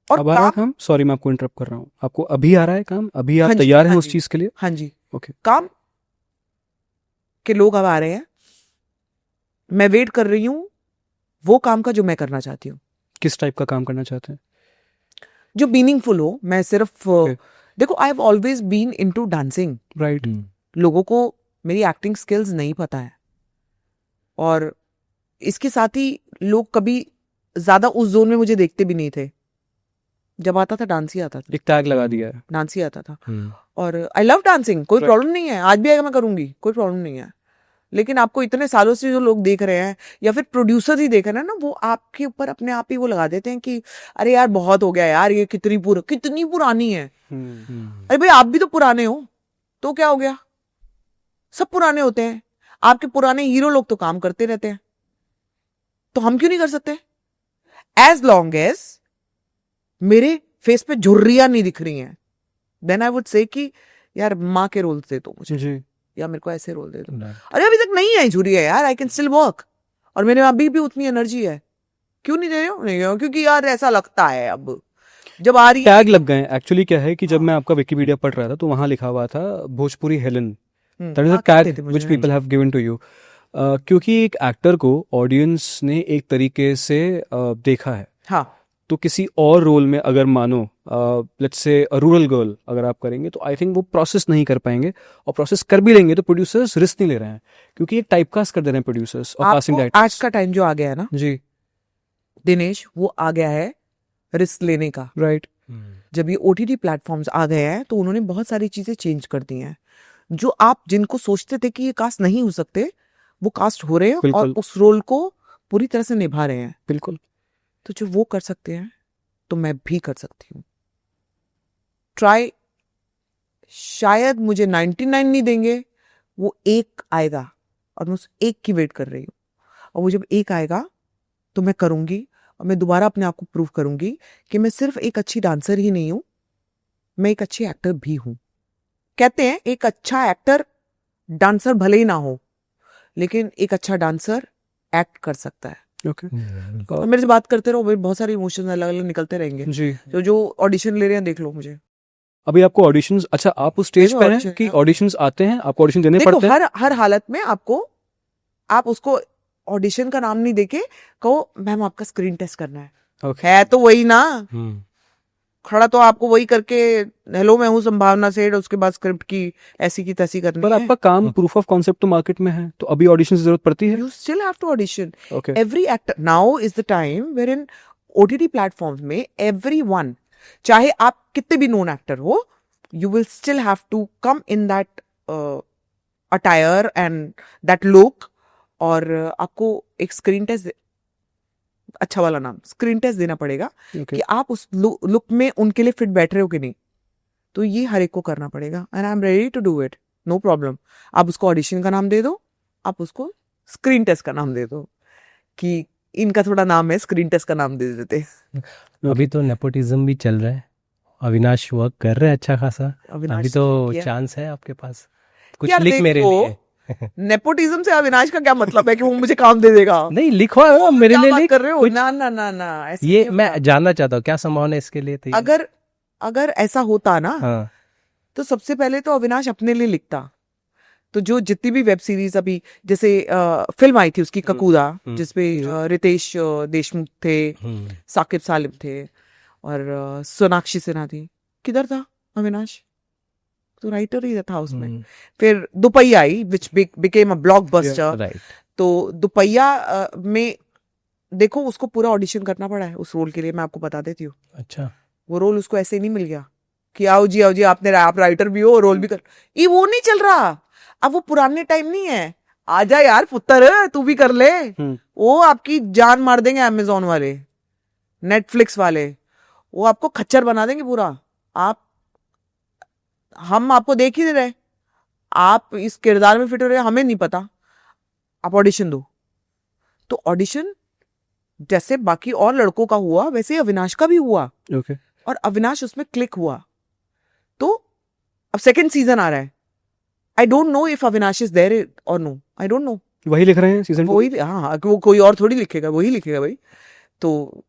और अब आ रहा है काम? सॉरी मैं आपको इंटरप्ट कर रहा हूँ। आपको अभी आ रहा है काम? अभी आप तैयार हैं उस चीज के लिए? हाँ जी, ओके। काम के लोग अब आ रहे हैं, मैं वेट कर रही हूँ वो काम का जो मैं करना चाहती हूँ। किस टाइप का काम करना चाहते हैं? जो मीनिंगफुल हो। मैं सिर्फ देखो, I have always been into dancing, right. लोगों को मेरी एक्टिंग स्किल्स नहीं पता है, और इसके साथ ही लोग कभी ज्यादा उस जोन में मुझे देखते भी नहीं थे। जब आता था डांस ही आता था, एक टैग लगा दिया है, डांस ही आता था। और आई लव डांसिंग, कोई प्रॉब्लम नहीं है, आज भी आएगा मैं करूंगी, कोई प्रॉब्लम नहीं है। लेकिन आपको इतने सालों से जो लोग देख रहे हैं या फिर प्रोड्यूसर ही देख रहे हैं ना, वो आपके ऊपर अपने आप ही वो लगा देते हैं कि अरे यार बहुत हो गया यार, ये कितनी पुरानी है। अरे भाई आप भी तो पुराने हो, तो क्या हो गया, सब पुराने होते हैं। आपके पुराने हीरो लोग तो काम करते रहते हैं, तो हम क्यों नहीं कर सकते? एज लॉन्ग एज मेरे फेस पे झुर्रियां नहीं दिख रही हैं, देन आई वुड से कि यार माँ के रोल से तो मुझे जी। या मेरे को ऐसे रोल दे दो। अरे अभी तक नहीं आई झूरी है यार, आई कैन स्टिल वर्क, और मेरे में अभी भी उतनी एनर्जी है। क्यों नहीं दे रही हूँ? नहीं हो, क्योंकि यार ऐसा लगता है अब जब आ रही टैग लग गए। एक्चुअली क्या है कि जब मैं आपका विकिपीडिया पढ़ रहा था तो वहां लिखा हुआ था Bhojpuri Helen, that is a tag which people have given to you, क्योंकि एक एक्टर को ऑडियंस ने एक तरीके से देखा है। हाँ, तो किसी और रोल में अगर मानो लेट्स से रूरल गर्ल अगर आप करेंगे तो आई थिंक वो प्रोसेस नहीं कर पाएंगे, और प्रोसेस कर भी लेंगे तो प्रोड्यूसर्स रिस्क नहीं ले रहे हैं, क्योंकि एक टाइपकास्ट कर दे रहे हैं प्रोड्यूसर्स और कास्टिंग आपको आज का टाइम जो आ गया है ना जी, दिनेश, वो आ गया है रिस्क लेने का। राइट। जब ये OTT प्लेटफॉर्म्स आ गए हैं तो उन्होंने बहुत सारी चीजें चेंज कर दी हैं। जो आप जिनको सोचते थे कि ये कास्ट नहीं हो सकते, वो कास्ट हो रहे हैं और बिल्कुल। उस रोल को पूरी तरह से निभा रहे हैं। बिल्कुल। तो जो वो कर सकते हैं तो मैं भी कर सकती हूँ। ट्राई, शायद मुझे 99 नहीं देंगे, वो एक आएगा और मैं उस एक की वेट कर रही हूँ, और वो जब एक आएगा तो मैं करूंगी, और मैं दोबारा अपने आप को प्रूव करूंगी कि मैं सिर्फ एक अच्छी डांसर ही नहीं हूं, मैं एक अच्छी एक्टर भी हूं। कहते हैं एक अच्छा एक्टर डांसर भले ही ना हो, लेकिन एक अच्छा डांसर एक्ट कर सकता है। ओके। और मेरे से बात करते रहो, मेरे बहुत सारे इमोशंस अलग अलग निकलते रहेंगे। जी। जो ऑडिशन ले रहे हैं देख लो मुझे। अभी आपको ऑडिशंस, अच्छा आप उस स्टेज देखो, पर हैं audition- कि ऑडिशंस आते हैं, आपको ऑडिशन देने देखो पड़ते हैं? हर हालत में आपको, आप उसको ऑडिशन का नाम नहीं देके कहो मैम आपका स्क्रीन टेस्ट करना है। ओके। है तो वही ना, खड़ा तो आपको वही करके हेलो मैं हूँ संभावना सेठ, उसके बाद स्क्रिप्ट की ऐसी की तैसी करनी पर है। आपका काम प्रूफ ऑफ कॉन्सेप्ट तो मार्केट में है, तो अभी ऑडिशन की जरूरत पड़ती है? You still have to audition. Okay. Every actor now is the time wherein OTT platforms में everyone, चाहे आप कितने भी नोन एक्टर हो, you will still have to come in that attire and that look, और आपको एक स्क्रीन टेस्ट, अच्छा वाला नाम स्क्रीन टेस्ट देना पड़ेगा ओके। कि आप उस लुक में उनके लिए फिट बैठ रहे हो कि नहीं। तो ये हर एक को करना पड़ेगा, and I am ready to do it, no problem. आप उसको ऑडिशन का नाम दे दो, आप उसको स्क्रीन टेस्ट का नाम दे दो, कि इनका थोड़ा नाम है, स्क्रीन टेस्ट का नाम दे देते। अभी तो नेपोटिज्म भी चल रहा है, अविनाश वर्क कर रहे हैं अच्छा खासा, अविनाश अभी तो किया। चांस है आपके पास, कुछ यार लिख मेरे देखो, लिए। नेपोटिज्म से अविनाश का क्या मतलब है कि वो मुझे काम दे देगा? नहीं लिखो मेरे क्या लिए बात लिख कर रहे हो? कुछ- ना ना ना ना, ऐसे ये नहीं मैं होता। जानना चाहता हूँ क्या संभावना है इसके लिए थी? अगर ऐसा होता ना, हाँ तो सबसे पहले तो अविनाश अपने लिए लिखता। तो जो जितनी भी वेब सीरीज अभी, जैसे फिल्म आई थी उसकी ककूदा, जिसपे रितेश देशमुख थे, साकिब सालिम थे, और सोनाक्षी सिन्हा थी, किधर था अविनाश? तो राइटर ही था उसमें। फिर Dupahiya I which became a blockbuster. Right. तो दुपहिया में देखो उसको पूरा ऑडिशन करना पड़ा है उस रोल के लिए, मैं आपको बता देती हूँ। अच्छा वो रोल उसको ऐसे नहीं मिल गया कि आओ जी आप राइटर भी हो, रोल भी कर, ये वो नहीं चल रहा। अब वो पुराने टाइम नहीं है, आजा यार पुत्र तू भी कर ले। वो आपकी जान मार देंगे अमेजोन वाले, नेटफ्लिक्स वाले, वो आपको खच्चर बना देंगे पूरा। हम आपको देख ही नहीं रहे, आप इस किरदार में फिट हो रहे, हमें नहीं पता, आप ऑडिशन दो। तो ऑडिशन जैसे बाकी और लड़कों का हुआ, वैसे ही अविनाश का भी हुआ, ओके। और अविनाश उसमें क्लिक हुआ। तो अब सेकंड सीजन आ रहा है, I don't know if Avinash is there or no, I don't know. वही लिख रहे हैं सीजन 2? वही, हाँ, वो कोई और थोड़ी लिखेगा, वही लिखेगा भाई। तो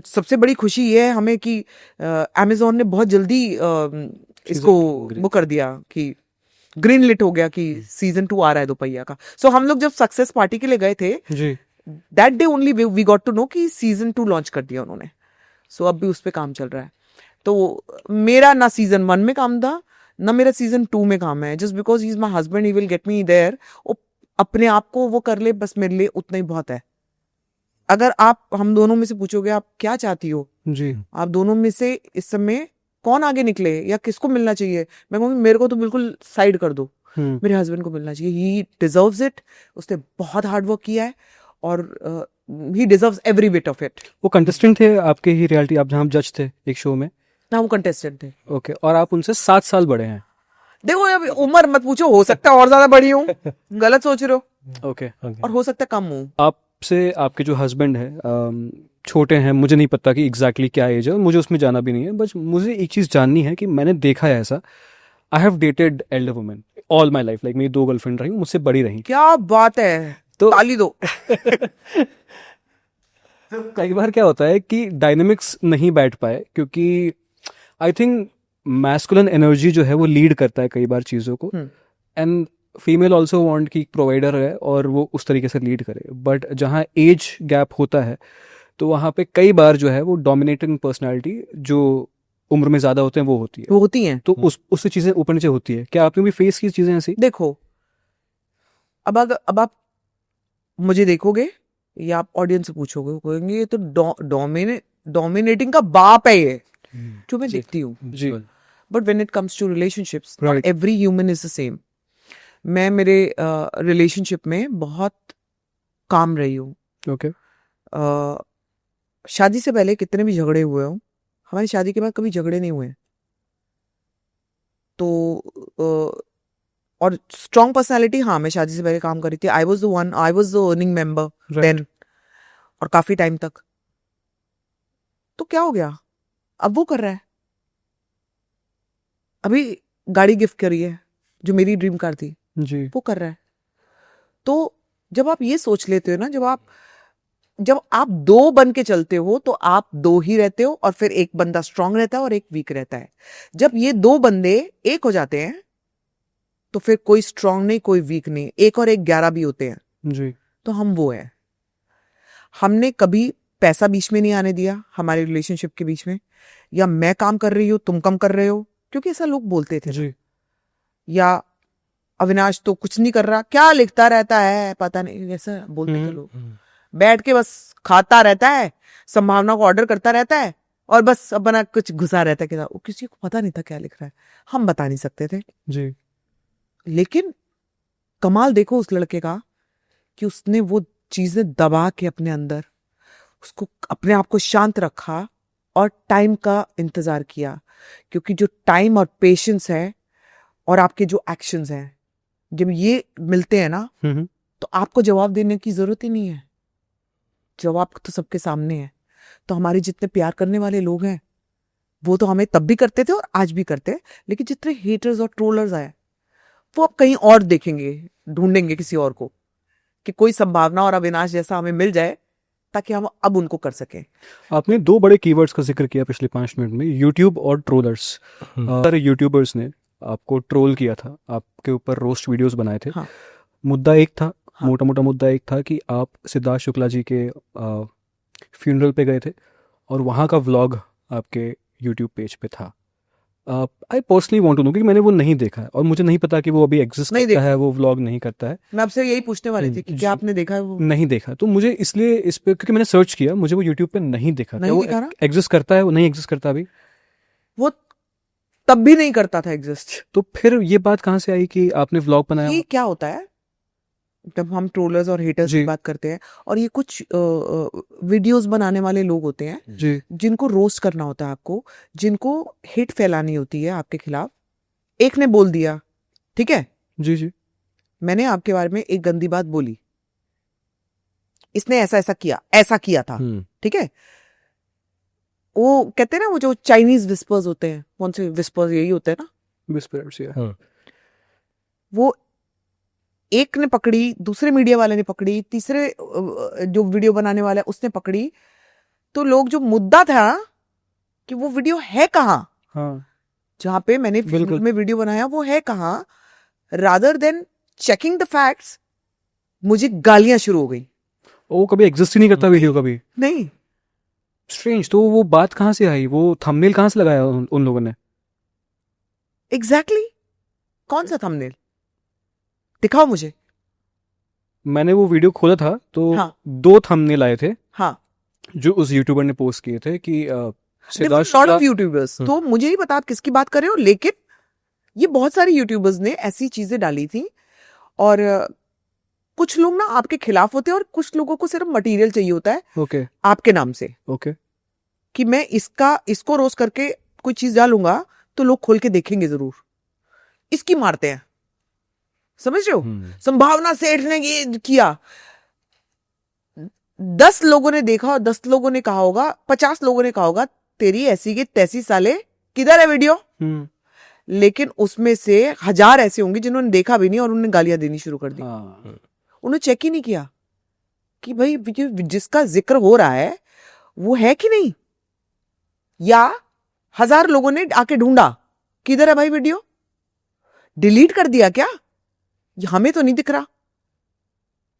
सबसे बड़ी खुशी ये है हमें कि अमेजोन ने बहुत जल्दी इसको वो कर दिया कि ग्रीन लिट हो गया कि सीजन 2 आ रहा है दुपहिया का। सो हम लोग जब सक्सेस पार्टी के लिए गए थे, जी, that day only we got to know कि सीजन 2 लॉन्च कर दिया उन्होंने। सो अब भी उस पर काम चल रहा है। तो मेरा ना सीजन 1 में काम था, ना मेरा सीजन 2 में काम है। Just because he is my husband, he will get me there. अपने आप को वो कर ले, बस मेरे लिए उतना ही बहुत है। अगर आप हम दोनों में से पूछोगे आप क्या चाहती हो, जी, आप दोनों में से इस समय कौन आगे निकले या किसको मिलना चाहिए, मैं कहूँगी मेरे को तो बिल्कुल साइड कर दो, मेरे हस्बैंड को मिलना चाहिए। ही डिजर्व्स इट, उसने बहुत हार्ड वर्क किया है और ही deserves every bit of it. वो कंटेस्टेंट थे आपके ही रियलिटी, आप जहाँ जज थे एक शो में? ना, वो कंटेस्टेंट थे। ओके। और आप उनसे 7 साल बड़े हैं? देखो अभी उम्र मत पूछो, हो सकता है और ज्यादा बड़ी हूँ, गलत सोच रहे हो, ओके। और हो सकता है कम हूँ। आपसे आपके जो हस्बैंड है छोटे हैं, मुझे नहीं पता कि एग्जैक्टली क्या एज है, मुझे उसमें जाना भी नहीं है, बस मुझे एक चीज़ जाननी है कि मैंने देखा है ऐसा, I have dated Elder women all my life, like मेरी 2 गर्लफ्रेंड रही, मुझसे बड़ी रही। क्या बात है, तो ताली दो। तो कई बार क्या होता है कि डायनेमिक्स नहीं बैठ पाए, क्योंकि आई थिंक मैस्कुलिन एनर्जी जो है वो लीड करता है कई बार चीज़ों को, एंड फीमेल ऑल्सो वांट कि प्रोवाइडर है और वो उस तरीके से लीड करे। बट जहाँ एज गैप होता है तो वहाँ पे कई बार जो है वो डोमिनेटिंग पर्सनालिटी जो उम्र में ज़्यादा होते हैं वो होती है, वो होती हैं। तो उससे चीज़ें ऊपर नीचे होती है। क्या आपने भी फेस की चीज़ें ऐसी? देखो, अब आप मुझे देखोगे या आप ऑडियंस से पूछोगे, कहेंगे ये तो डोमिनेटिंग का बाप है ये, जो मैं देखती हूँ। जी। But when it comes to relationships, Right. Every human is the same. मैं मेरे रिलेशनशिप में बहुत काम रही हूँ। ओके। शादी से पहले कितने भी झगड़े हुए हों, हमारी शादी के बाद कभी झगड़े नहीं हुए। तो और स्ट्रॉन्ग पर्सनालिटी, हाँ, मैं शादी से पहले काम कर रही थी। I was the earning member then, और काफी टाइम तक। तो क्या हो गया, अब वो कर रहा है। अभी गाड़ी गिफ्ट करी है जो मेरी ड्रीम कार थी, जी। वो कर रहा है। तो जब आप ये सोच लेते हो ना, जब आप 2 बन के चलते हो तो आप 2 ही रहते हो, और फिर एक बंदा स्ट्रांग रहता है और एक वीक रहता है। जब ये 2 बंदे एक हो जाते हैं तो फिर कोई स्ट्रांग नहीं, कोई वीक नहीं, 1 और 1 11 भी होते हैं। जी। तो हम वो है। हमने कभी पैसा बीच में नहीं आने दिया हमारे रिलेशनशिप के बीच में, या मैं काम कर रही हूँ तुम कम कर रहे हो, क्योंकि ऐसा लोग बोलते थे। जी। या अविनाश तो कुछ नहीं कर रहा, क्या लिखता रहता है पता नहीं, ऐसा बोलते थे लोग। बैठ के बस खाता रहता है, संभावना को ऑर्डर करता रहता है, और बस अपना कुछ घुसा रहता है कि किसी को पता नहीं था क्या लिख रहा है, हम बता नहीं सकते थे। जी। लेकिन कमाल देखो उस लड़के का, कि उसने वो चीजें दबा के अपने अंदर, उसको अपने आप को शांत रखा और टाइम का इंतजार किया। क्योंकि जो टाइम और पेशेंस है और आपके जो एक्शंस हैं, जब ये मिलते हैं ना, तो आपको जवाब देने की जरूरत ही नहीं है। जवाब तो सबके सामने है। तो हमारे जितने प्यार करने वाले लोग हैं, वो तो हमें तब भी करते थे और आज भी करते हैं, लेकिन जितने हेटर्स और ट्रोलर्स आए, वो अब कहीं और देखेंगे, ढूंढेंगे किसी और को, कि कोई संभावना और अविनाश जैसा हमें मिल जाए, ताकि हम अब उनको कर सकें। आपने 2 बड़े कीवर्ड्स का जिक्र किया पिछले 5 मिनट में, यूट्यूब और ट्रोलर्स। सारे यूट्यूबर्स ने आपको ट्रोल किया था, आपके ऊपर रोस्ट वीडियोस बनाए थे। हाँ। मुद्दा एक था, हाँ। मोटा मुद्दा एक था कि आप सिद्धार्थ शुक्ला जी के फ्यूनरल पे गए थे और वहाँ का व्लॉग आपके यूट्यूब पेज पे था। I personally want to know, क्योंकि मैंने वो नहीं देखा है और मुझे नहीं पता कि वो अभी एग्जिस्ट करता है, वो व्लॉग नहीं करता है। मैं आपसे यही पूछने वाली थी कि क्या आपने देखा है वो? नहीं देखा, तो मुझे इसलिए इस पे, क्योंकि मैंने सर्च किया, मुझे वो यूट्यूब पे नहीं दिखा। नहीं दिखा ना? एग्जिस्ट करता है, वो नहीं एग्जिस्ट करता अभी? वो तब भी नहीं करता था एग्जिस्ट। तो फिर ये बात कहाँ से आई कि आपने व्लॉग बनाया? ये क्या होता है, जब हम ट्रोलर्स और हेटर्स की बात करते हैं, और ये कुछ वीडियोस बनाने वाले लोग होते हैं जी, जिनको रोस्ट करना होता है आपको, जिनको हेट फैलानी होती है आपके खिलाफ। एक ने बोल दिया, ठीक है, जी जी, मैंने आपके बारे में एक गंदी बात बोली, इसने ऐसा किया था, ठीक है। वो कहते हैं ना, वो जो चाइनीज विस्पर्स होते हैं, कौन से विस्पर्स, यही होते हैं ना, विस्पर्स, वो एक ने पकड़ी, दूसरे मीडिया वाले ने पकड़ी, तीसरे जो वीडियो बनाने वाला है उसने पकड़ी। तो लोग, जो मुद्दा था कि वो वीडियो है कहाँ, हाँ, जहां पे मैंने फिल्म में वीडियो बनाया, वो है कहाँ, rather than checking the facts, मुझे गालियां शुरू हो गई। वो कभी एग्जिस्ट ही नहीं करता वीडियो, कभी नहीं। स्ट्रेंज। तो वो बात कहाँ से आई, वो थंबनेल कहाँ से लगाया उन लोगों ने? एग्जैक्टली कौन सा थंबनेल दिखाओ मुझे। मैंने वो वीडियो खोला था तो हाँ। 2 थंबनेल आए थे, हाँ, जो उस यूट्यूबर ने पोस्ट किए थे कि लॉट ऑफ यूट्यूबर्स, तो मुझे नहीं पता आप किसकी बात कर रहे हो, लेकिन ये बहुत सारे यूट्यूबर्स ने ऐसी चीजें डाली थी। और कुछ लोग ना आपके खिलाफ होते हैं, और कुछ लोगों को सिर्फ मटेरियल चाहिए होता है, ओके, आपके नाम से, ओके, कि मैं इसको रोस्ट करके कोई चीज डालूंगा तो लोग खोल के देखेंगे जरूर, इसकी मारते हैं, समझ रहे हो। संभावना सेठ ने ये किया, 10 लोगों ने देखा और 10 लोगों ने कहा होगा, 50 लोगों ने कहा होगा, तेरी ऐसी की तैसी साले, किधर है वीडियो। लेकिन उसमें से 1000 ऐसे होंगे जिन्होंने देखा भी नहीं और उन्होंने गालियां देनी शुरू कर दी। हाँ, उन्होंने चेक ही नहीं किया कि भाई जिसका जिक्र हो रहा है वो है कि नहीं, या 1000 लोगों ने आके ढूंढा किधर है भाई वीडियो, डिलीट कर दिया क्या, ये हमें तो नहीं दिख रहा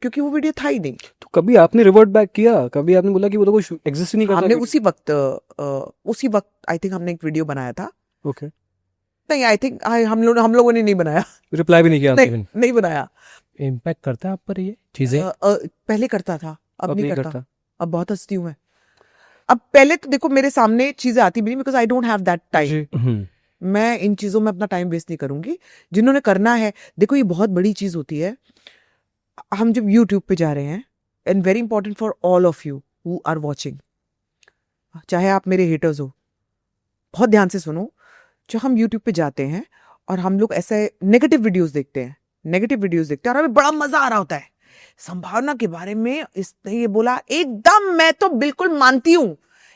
क्योंकि वो वीडियो था ही नहीं। तो कभी आपने रिवर्ट बैक किया, कभी आपने बोला कि वो तो कुछ एग्जिस्ट ही नहीं करता? हमने उसी वक्त आई थिंक हमने एक वीडियो बनाया था। ओके, नहीं, आई थिंक हम लोगों ने नहीं बनाया। रिप्लाई भी नहीं किया आपने? नहीं बनाया। इम्पैक्ट करता है आप पर ये चीजें? पहले करता था, अब नहीं करता। करता। अब बहुत हंसती हूँ मैं। अब पहले तो देखो मेरे सामने चीजें आती भी नहीं, because I don't have that time. मैं इन चीजों में अपना टाइम वेस्ट नहीं करूंगी। जिन्होंने करना है, देखो ये बहुत बड़ी चीज होती है। हम जब यूट्यूब पे जा रहे हैं, and very important for all of you who are watching, चाहे आप मेरे हेटर्स हो, बहुत ध्यान से सुनो। जो हम यूट्यूब पे जाते हैं और हम लोग ऐसे नेगेटिव वीडियोस देखते हैं और हमें बड़ा मजा आ रहा होता है। संभावना के बारे में इसने ये बोला, एकदम मैं तो बिल्कुल मानती हूं,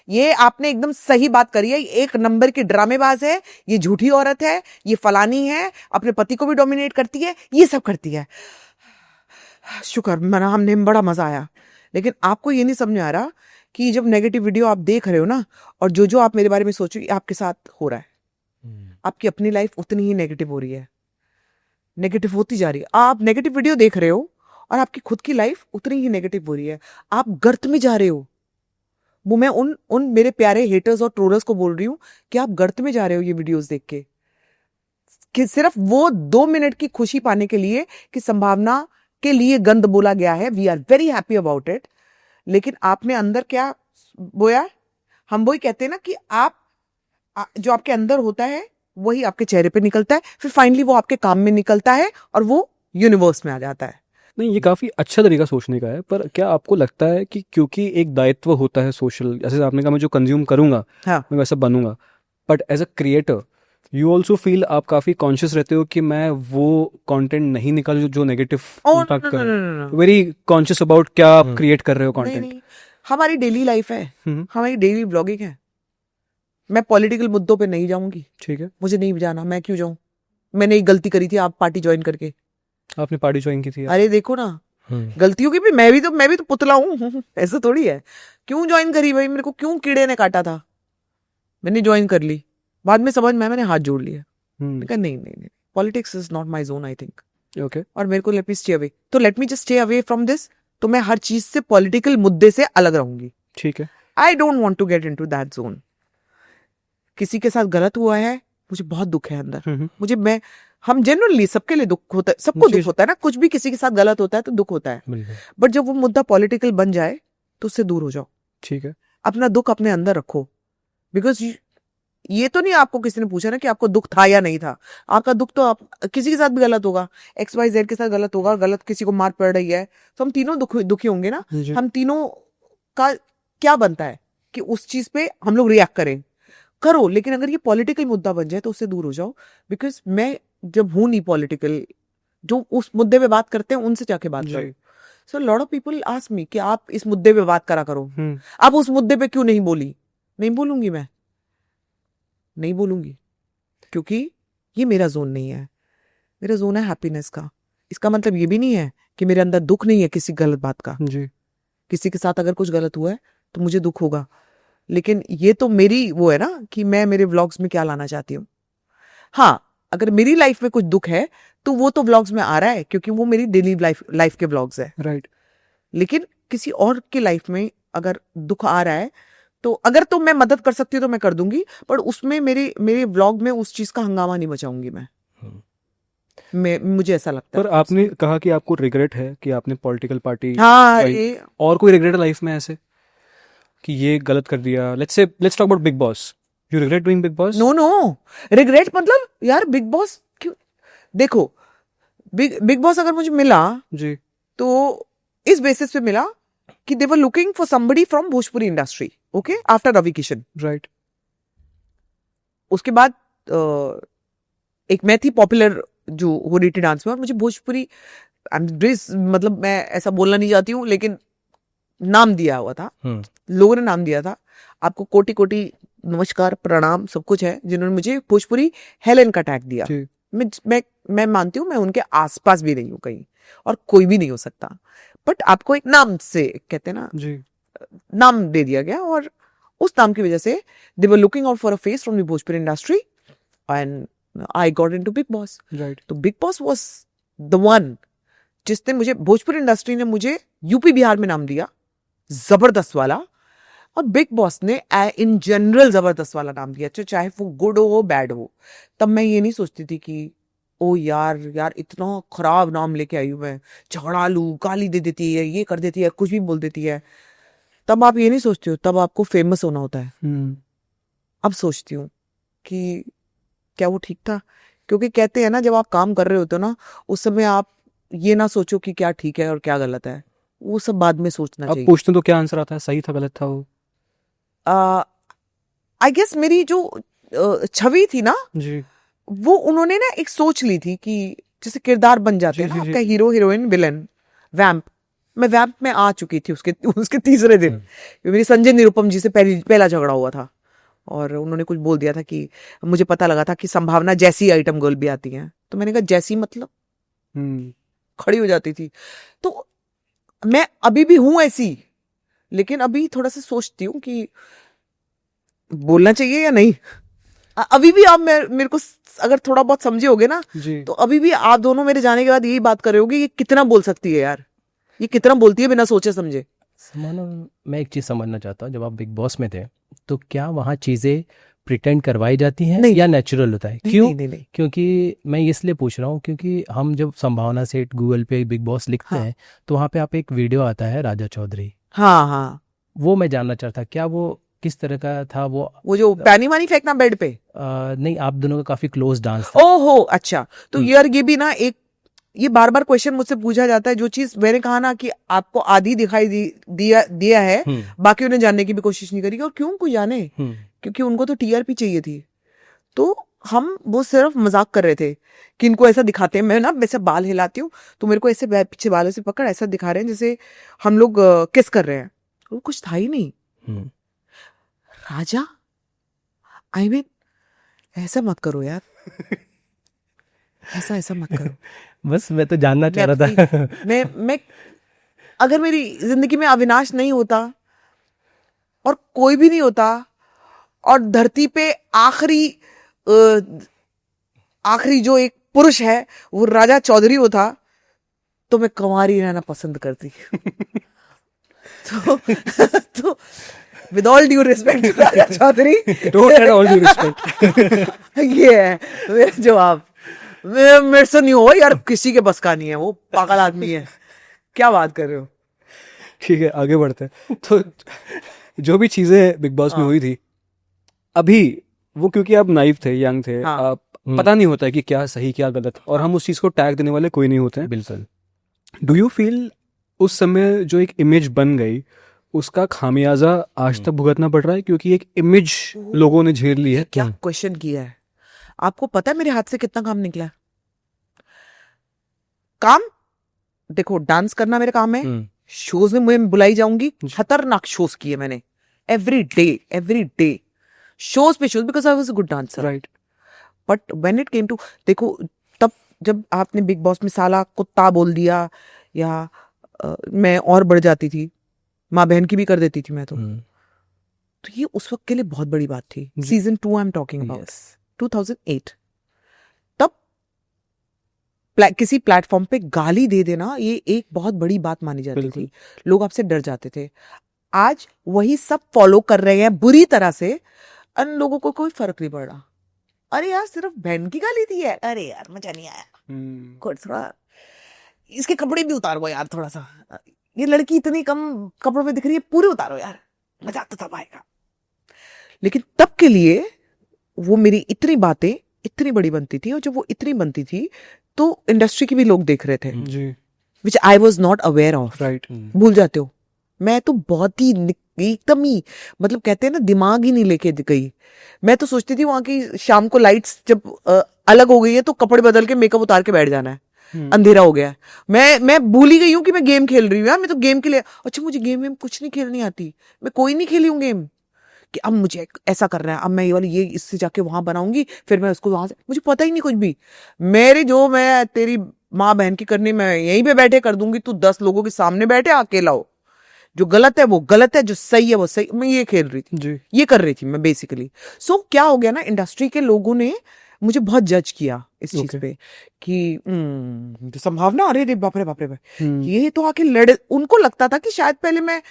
ये आपने एकदम सही बात करी है, एक नंबर की ड्रामेबाज है, ये झूठी औरत है, ये फलानी है, अपने पति को भी डोमिनेट करती है, ये सब करती है। शुक्र मना, हमने बड़ा मजा आया। लेकिन आपको ये नहीं समझ आ रहा कि जब नेगेटिव वीडियो आप देख रहे हो ना, और जो आप मेरे बारे में सोचो, आपके साथ हो रहा है। आपकी अपनी लाइफ उतनी ही नेगेटिव हो रही है, नेगेटिव होती जा रही है। आप नेगेटिव वीडियो देख रहे हो और आपकी खुद की लाइफ उतनी ही नेगेटिव हो रही है। आप गर्त में जा रहे हो। वो मैं उन मेरे प्यारे हेटर्स और ट्रोलर्स को बोल रही हूं कि आप गर्त में जा रहे हो ये वीडियोस देख के, कि सिर्फ वो 2 मिनट की खुशी पाने के लिए कि संभावना के लिए गंद बोला गया है। We are very happy about it. लेकिन आपने अंदर क्या बोया? हम वही कहते हैं ना कि आप जो आपके अंदर होता है वही आपके चेहरे पे निकलता है, फिर फाइनली वो आपके काम में निकलता है और वो यूनिवर्स में आ जाता है। नहीं, ये काफ़ी अच्छा तरीका सोचने का है। पर क्या आपको लगता है कि क्योंकि एक दायित्व होता है सोशल, जैसे आपने कहा मैं जो कंज्यूम करूंगा हाँ। मैं वैसा बनूंगा, but as a creator you also feel, आप काफ़ी कॉन्शियस रहते हो कि मैं वो कंटेंट नहीं निकालूं जो नेगेटिव इम्पैक्ट करे। वेरी कॉन्शियस अबाउट क्या आप क्रिएट कर रहे हो कंटेंट। नहीं, हमारी डेली लाइफ है, हमारी डेली ब्लॉगिंग है। मैं पॉलिटिकल मुद्दों पे नहीं जाऊंगी, ठीक है, मुझे नहीं जाना, मैं क्यों जाऊं? मैंने एक गलती करी थी, आप पार्टी ज्वाइन करके। आपने पार्टी ज्वाइन की थी? अरे देखो ना, गलतियों की भी मैं भी तो पुतला हूँ। ऐसा थोड़ी है। क्यों ज्वाइन करी भाई? मेरे को क्यों कीड़े ने काटा था? मैंने ज्वाइन कर ली, बाद में समझ में मैंने हाथ जोड़ लिया। नहीं, politics is not my zone, I think. Okay, और मेरे को लेट मी स्टे अवे, तो let me just stay away from this. तो मैं हर चीज से, पॉलिटिकल मुद्दे से अलग रहूंगी, ठीक है। I don't want to get in to that zone. किसी के साथ गलत हुआ है, मुझे बहुत दुख है अंदर। हम जनरली सबके लिए दुख होता है, सबको दुख होता है ना, कुछ भी किसी के साथ गलत होता है तो दुख होता है। बट जब वो मुद्दा पॉलिटिकल बन जाए तो उससे दूर हो जाओ, ठीक है। अपना दुख अपने अंदर रखो, बिकॉज ये तो नहीं आपको किसी ने पूछा ना कि आपको दुख था या नहीं था। आपका दुख तो किसी के साथ भी गलत होगा, XYZ के साथ गलत होगा, गलत किसी को मार पड़ रही है तो हम तीनों दुखी होंगे ना। हम तीनों का क्या बनता है कि उस चीज पे हम लोग रिएक्ट करो, लेकिन अगर ये पॉलिटिकल मुद्दा बन जाए तो उससे दूर हो जाओ। बिकॉज मैं जब हूं नहीं पॉलिटिकल, जो उस मुद्दे पे बात करते हैं उनसे जाके बात करो। So lot of people ask me कि आप इस मुद्दे पे बात करा करो, आप उस मुद्दे पे क्यों नहीं बोली? नहीं बोलूंगी, मैं नहीं बोलूंगी, क्योंकि ये मेरा जोन नहीं है। मेरा जोन है हैप्पीनेस का। इसका मतलब ये भी नहीं है कि मेरे अंदर दुख नहीं है किसी गलत बात का। किसी के साथ अगर कुछ गलत हुआ है तो मुझे दुख होगा, लेकिन ये तो मेरी वो है ना कि मैं मेरे व्लॉग्स में क्या लाना चाहती हूँ। हाँ, अगर मेरी लाइफ में कुछ दुख है तो वो तो व्लॉग्स में आ रहा है क्योंकि वो मेरी डेली लाइफ के व्लॉग्स है, राइट। लेकिन किसी और की लाइफ में अगर दुख आ रहा है तो अगर तो मैं मदद कर सकती हूँ तो मैं कर दूंगी, पर उसमें मेरे व्लॉग में उस चीज का हंगामा नहीं मचाऊंगी मैं। मुझे ऐसा लगता है। पर आपने कहा कि आपको रिग्रेट है कि आपने पॉलिटिकल पार्टी, हाँ, और कोई रिग्रेट है लाइफ में ऐसे कि ये गलत कर दिया? Let's talk about Bigg Boss. You regret doing Bigg Boss? No, regret मतलब यार बिग बॉस क्यों? देखो, बिग बॉस अगर मुझे मिला जी तो इस बेसिस पे मिला कि they were looking for somebody from Bhojpuri industry, okay, after Ravi Kishan, right. उसके बाद एक मैं थी पॉपुलर जो होरीटी डांस में, और मुझे भोजपुरी मतलब मैं ऐसा बोलना नहीं चाहती हूँ, लेकिन नाम दिया हुआ था, लोगों ने नाम दिया था। आपको कोटि कोटि नमस्कार प्रणाम सब कुछ है, जिन्होंने मुझे भोजपुरी हेलेन का टैग दिया। जी। मैं मानती हूँ मैं उनके आसपास भी नहीं हूँ कहीं, और कोई भी नहीं हो सकता, बट आपको एक नाम से कहते हैं ना, जी। नाम दे दिया गया, और उस नाम की वजह से they were looking out for a face from the Bhojpuri industry and I got into Bigg Boss. Right. तो Bigg Boss was the one जिसने मुझे, भोजपुरी इंडस्ट्री ने मुझे यूपी बिहार में नाम दिया जबरदस्त वाला, और बिग बॉस ने इन जनरल जबरदस्त वाला नाम दिया, चाहे वो गुड हो बैड हो। तब मैं ये नहीं सोचती थी कि ओ यार इतना खराब नाम लेके आई हूं मैं, झगड़ालू, गाली दे देती है, ये कर देती है, कुछ भी बोल देती है। तब आप ये नहीं सोचते हो, तब आपको फेमस होना होता है। अब सोचती हूँ कि क्या वो ठीक था, क्योंकि कहते हैं ना जब आप काम कर रहे होते हो ना, उस समय आप ये ना सोचो कि क्या ठीक है और क्या गलत है, वो सब बाद में सोचना अब चाहिए। पूछते तो क्या आंसर आता है, सही था गलत था वो? आई गेस मेरी जो छवि थी ना, जी। वो उन्होंने ना एक सोच ली थी कि जैसे किरदार बन जाते हैं ना आपका, हीरो हीरोइन विलन, वैम्प। मैं वैम्प में आ चुकी थी उसके तीसरे दिन। मेरी संजय निरुपम जी से पहला झगड़ा हुआ था, और उन्होंने कुछ बोल दिया था कि मुझे पता लगा था कि संभावना जैसी आइटम गर्ल भी आती है, तो मैंने कहा जैसी मतलब खड़ी हो जाती थी। तो मैं अभी भी हूं ऐसी, लेकिन अभी थोड़ा सा सोचती हूँ कि बोलना चाहिए या नहीं। अभी भी आप मेरे को अगर थोड़ा बहुत समझे होगे ना, तो अभी भी आप दोनों मेरे जाने के बाद यही बात कर रहे होगे, ये कितना बोल सकती है यार, ये कितना बोलती है बिना सोचे समझे। समाना, मैं एक चीज़ समझना चाहता हूँ, जब आप बिग बॉस में थे तो क्या वहाँ चीज़ें प्रिटेंड करवाई जाती हैं या नेचुरल होता है? क्यों? नहीं। क्योंकि मैं इसलिए पूछ रहा हूँ क्योंकि हम जब संभावना से गूगल पे बिग बॉस लिखते हैं तो वहाँ पे आप एक वीडियो आता है राजा चौधरी। हाँ, वो मैं जानना चाहता, क्या वो किस तरह का था? वो जो पैनी वानी फेंकना बेड पे? नहीं, आप दोनों का काफी क्लोज डांस था। ओहो अच्छा, तो यार ये भी ना एक, ये बार बार क्वेश्चन मुझसे पूछा जाता है। जो चीज मैंने कहा ना कि आपको आधी दिखाई दिया है, बाकी उन्हें जानने की भी कोशिश नहीं करी, और क्यों कोई जाने, क्योंकि उनको तो टीआरपी चाहिए थी। तो हम वो सिर्फ मजाक कर रहे थे कि इनको ऐसा दिखाते हैं, मैं ना वैसे बाल हिलाती हूँ तो मेरे को ऐसे पीछे बालों से पकड़ ऐसा दिखा रहे हैं जैसे हम लोग किस कर रहे हैं, वो कुछ था ही नहीं। राजा, आई मीन ऐसा मत करो यार, ऐसा मत करो। बस मैं तो जानना चाह रहा था। मैं अगर मेरी जिंदगी में अविनाश नहीं होता और कोई भी नहीं होता, और धरती पे आखिरी जो एक पुरुष है वो राजा चौधरी होता, तो मैं कुंवारी रहना पसंद करती। तो with all due respect to Raja Chaudhary, don't have all due respect, ये है मेरा जवाब। मेरे से नहीं हो यार, किसी के बस का नहीं है, वो पागल आदमी है, क्या बात कर रहे हो। ठीक है, आगे बढ़ते हैं। तो जो भी चीजें बिग बॉस में हुई थी, अभी वो क्योंकि आप नाइव थे, यंग थे, आप पता नहीं होता है कि क्या सही क्या गलत, और हम उस चीज को टैग देने वाले कोई नहीं होते हैं। बिल्कुल। डू यू फील उस समय जो एक इमेज बन गई, उसका खामियाजा आज तक भुगतना पड़ रहा है, क्योंकि एक इमेज लोगों ने झेल ली है? क्या क्वेश्चन किया है। आपको पता है मेरे हाथ से कितना काम निकला? काम देखो, डांस करना मेरा काम है, शोज में मैं बुलाई जाऊंगी, खतरनाक शोज किए मैंने, एवरी डे शोज पे shows, because I was a good dancer, right. But when it came to, देखो तब जब आपने बिग बॉस में साला कुत्ता बोल दिया, या मैं और बढ़ जाती थी, माँ बहन की भी कर देती थी मैं तो ये उस वक्त के लिए बहुत बड़ी बात थी। Season 2 I am talking about, 2008। तब किसी प्लेटफॉर्म पे गाली दे देना ये एक बहुत बड़ी बात मानी जाती थी, लोग आपसे डर जाते थे। आज वही सब फॉलो कर रहे हैं बुरी तरह से, अन लोगों को कोई फर्क नहीं पड़ रहा। अरे यार सिर्फ बहन की गाली थी यार, अरे यार मजा नहीं आया, थोड़ा इसके कपड़े भी उतारो यार, थोड़ा सा ये लड़की इतनी कम कपड़ों में दिख रही है, पूरे उतारो यार, मजा तो तब आएगा। लेकिन तब के लिए वो मेरी इतनी बातें इतनी बड़ी बनती थी, और जब वो इतनी बनती थी तो इंडस्ट्री के भी लोग देख रहे थे, which I was not aware of. Right. भूल जाते हो, मैं तो बहुत ही एकदम ही, मतलब कहते हैं ना, दिमाग ही नहीं लेके गई। मैं तो सोचती थी वहां की शाम को लाइट्स जब अलग हो गई है तो कपड़े बदल के मेकअप उतार के बैठ जाना है, अंधेरा हो गया है। मैं भूल ही गई हूँ कि मैं गेम खेल रही हूँ यार, मैं तो गेम के लिए, अच्छा मुझे गेम में कुछ नहीं खेलनी आती, मैं कोई नहीं खेली हूँ गेम, कि अब मुझे ऐसा करना है, अब मैं ये वाली ये इससे जाके वहां बनाऊंगी, फिर मैं उसको वहां से, मुझे पता ही नहीं कुछ भी। मेरी जो मैं तेरी माँ बहन की करनी मैं यहीं पे बैठे कर दूंगी, तू 10 लोगों के सामने बैठे अकेला हो, जो गलत है वो गलत है, जो सही है वो सही। मैं ये खेल रही थी जी। ये कर रही थी मैं बेसिकली। सो क्या हो गया ना, इंडस्ट्री के लोगों ने मुझे बहुत जज किया इस चीज Okay. पे कि संभावना, अरे रे बाप रे बाप रे बाप, हम्म, ये तो आके लड़े। उनको लगता था कि शायद पहले मैं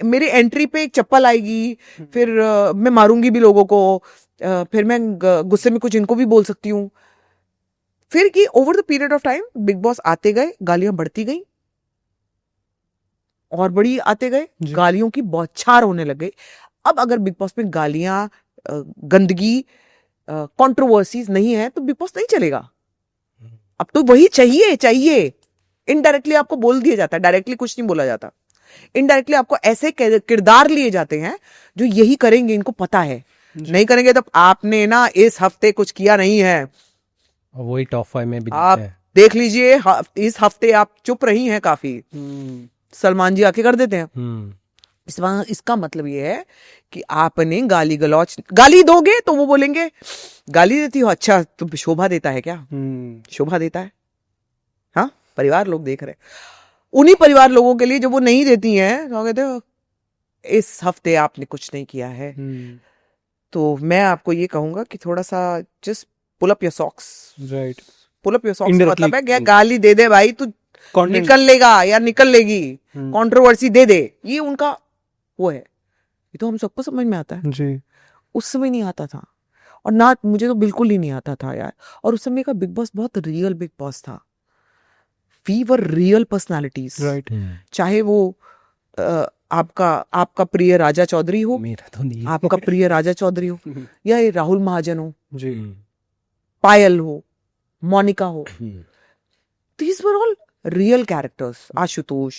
मेरी एंट्री पे एक चप्पल आएगी, फिर मैं मारूंगी भी लोगों को, फिर मैं गुस्से में कुछ इनको भी बोल सकती हूँ। फिर कि over the period of time big boss आते गए, गालियां बढ़ती गई और बड़ी आते गए, जी। गालियों की बौछार होने लग गई। अब अगर बिग बॉस में गालियां, गंदगी, कंट्रोवर्सीज नहीं है तो बिग बॉस नहीं चलेगा। अब तो वही चाहिए चाहिए। इनडायरेक्टली आपको बोल दिया जाता है, डायरेक्टली कुछ नहीं बोला जाता। इनडायरेक्टली आपको ऐसे किरदार लिए जाते हैं जो यही करेंगे, इनको पता है। नहीं करेंगे तो आपने ना इस हफ्ते कुछ किया नहीं है, और वही टॉप 5 में भी आप दिखता है। देख लीजिए। इस हफ्ते आप चुप रही हैं काफी, हम्म, सलमान जी आके कर देते हैं। हम्म, इसका मतलब ये है कि आपने गाली गलौच, गाली दोगे तो वो बोलेंगे गाली देती हो, अच्छा तो शोभा देता है क्या? शोभा देता है? हाँ, परिवार लोग देख रहे हैं। उन्हीं परिवार लोगों के लिए जो वो नहीं देती हैं, तो कहते हो इस हफ्ते आपने कुछ नहीं किया है। तो मैं आपको ये कहूंगा कि थोड़ा सा just pull up your socks. Right. Pull up your socks Indirectly- मतलब है क्या, गाली दे दे भाई, तू Content- निकल लेगा या निकल लेगी, हम्म, कंट्रोवर्सी दे दे, ये उनका वो है। ये तो हम सबको समझ में आता है, जी। उस समय नहीं आता था। और ना मुझे तो बिल्कुल ही नहीं आता था यार। और उस समय का बिग बॉस बहुत रियल बिग बॉस था। We were real personalities. Right. चाहे वो आपका प्रिय राजा चौधरी हो, मेरा तो नहीं। आपका प्रिय राजा चौधरी हो, या ये राहुल महाजन हो, जी। पायल हो, मोनिका हो, these were all real characters. Ashutosh,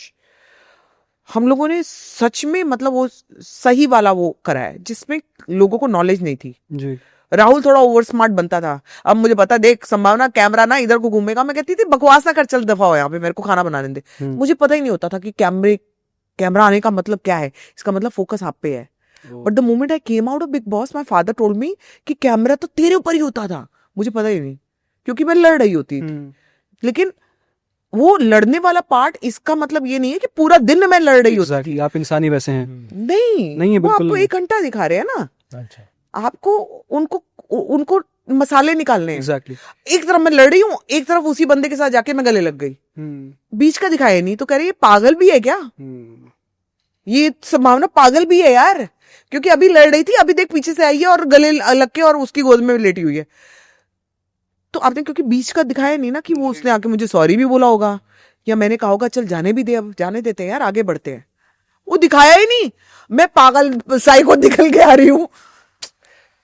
हम लोगों ने सच में मतलब वो सही वाला वो करा है जिसमें लोगों को नॉलेज नहीं थी। जी। राहुल थोड़ा ओवर स्मार्ट बनता था। अब मुझे पता, देख संभावना कैमरा ना इधर को घूमेगा, मैं कहती थी बकवास ना कर, चल दफा हो यहाँ पे, मेरे को खाना बनाने दे। मुझे पता ही नहीं होता था कि कैमरा आने का मतलब क्या है, इसका मतलब फोकस आप पे है। But the moment I came out of big boss, my father told me कि कैमरा तो तेरे ऊपर ही होता था। मुझे पता ही नहीं, क्योंकि मैं लड़ रही होती थी। लेकिन वो लड़ने वाला पार्ट, इसका मतलब ये नहीं है कि पूरा दिन मैं लड़ रही होती Exactly, आप इंसानी वैसे हैं। नहीं है, वो बिल्कुल आपको नहीं। 1 घंटा दिखा रहे हैं ना, अच्छा, आपको उनको मसाले निकालने हैं। एग्जैक्टली। एक तरफ मैं लड़ रही हूँ, एक तरफ उसी बंदे के साथ जाके मैं गले लग गई, बीच का दिखाया नहीं। तो कह रही है पागल भी है क्या, ये संभावना पागल भी है यार, क्योंकि अभी लड़ रही थी, अभी देख पीछे से आई है और गले लग के और उसकी गोद में लेटी हुई है। तो आपने क्योंकि बीच का दिखाया नहीं ना कि वो उसने आके मुझे सॉरी भी बोला होगा, या मैंने कहा होगा चल जाने भी दे, अब जाने देते हैं यार, आगे बढ़ते हैं। वो दिखाया ही नहीं, मैं पागल साइको निकल के आ रही हूं।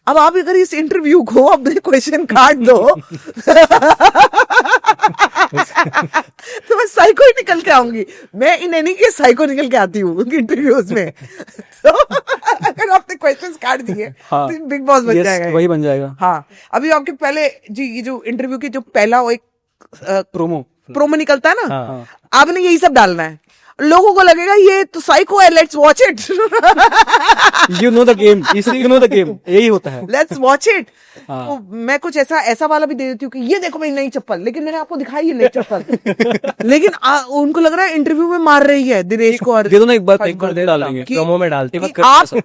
अब आप अगर इस इंटरव्यू को अपने क्वेश्चन काट दो तो मैं साइको ही निकल के आऊंगी। मैं इन एनी के साइको निकल के आती हूँ इंटरव्यूज में। तो अगर आपने क्वेश्चंस काट दिए हाँ, तो बिग बॉस बन yes, जाएगा। वही बन जाएगा। हाँ, अभी आपके पहले जी ये जो इंटरव्यू की जो पहला वो एक प्रोमो निकलता है ना, हाँ, आपने यही सब डालना है। लोगों को लगेगा ये तो साइको है, let's watch it. You know the game, इसलिए यू नो द गेम, यही होता है। Let's watch it. हाँ। तो मैं कुछ ऐसा वाला भी दे देती हूँ कि ये देखो मेरी नई चप्पल, लेकिन मैंने आपको दिखाई है नई चप्पल। लेकिन उनको लग रहा है इंटरव्यू में मार रही है दिनेश को। और दे दो ना, एक बार दे डालेंगे। कि- प्रोमो में डालते कि आप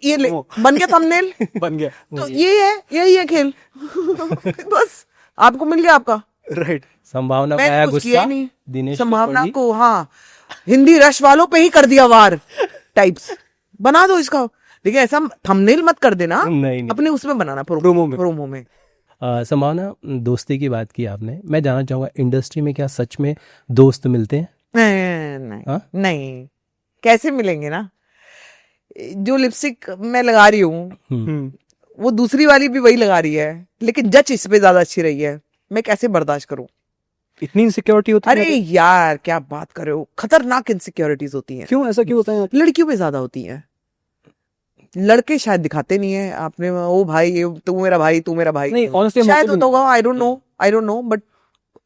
ये बन गया थंबनेल, बन गया। तो ये है, यही है खेल। बस आपको मिल गया आपका। राइट। संभावना का मैंने आया कुछ किया गुस्सा, ही नहीं। दिनेश संभावना पड़ी। को, हाँ, हिंदी रश वालों पे ही कर दिया वार टाइप्स। बना दो इसका, लेकिन ऐसा थंबनेल मत कर देना, नहीं। अपने उसमें बनाना, प्रोमो में। संभावना, दोस्ती की बात की आपने, मैं जानना चाहूंगा इंडस्ट्री में क्या सच में दोस्त मिलते हैं? नहीं हाँ? नहीं, कैसे मिलेंगे ना। जो लिपस्टिक मैं लगा रही हूँ वो दूसरी वाली भी वही लगा रही है, लेकिन जज इस पे ज्यादा अच्छी रही है। मैं कैसे बर्दाश्त करूं? इतनी इनसिक्योरिटी होती है? अरे यार क्या बात कर रहे हो, खतरनाक इनसिक्योरिटीज होती हैं। क्यों, ऐसा क्यों होता है? लड़कियों पे ज्यादा होती हैं। लड़के शायद दिखाते नहीं है, आपने ओ भाई ये तू मेरा भाई, तू मेरा भाई। नहीं, ऑनेस्टली शायद होता होगा, I don't know, but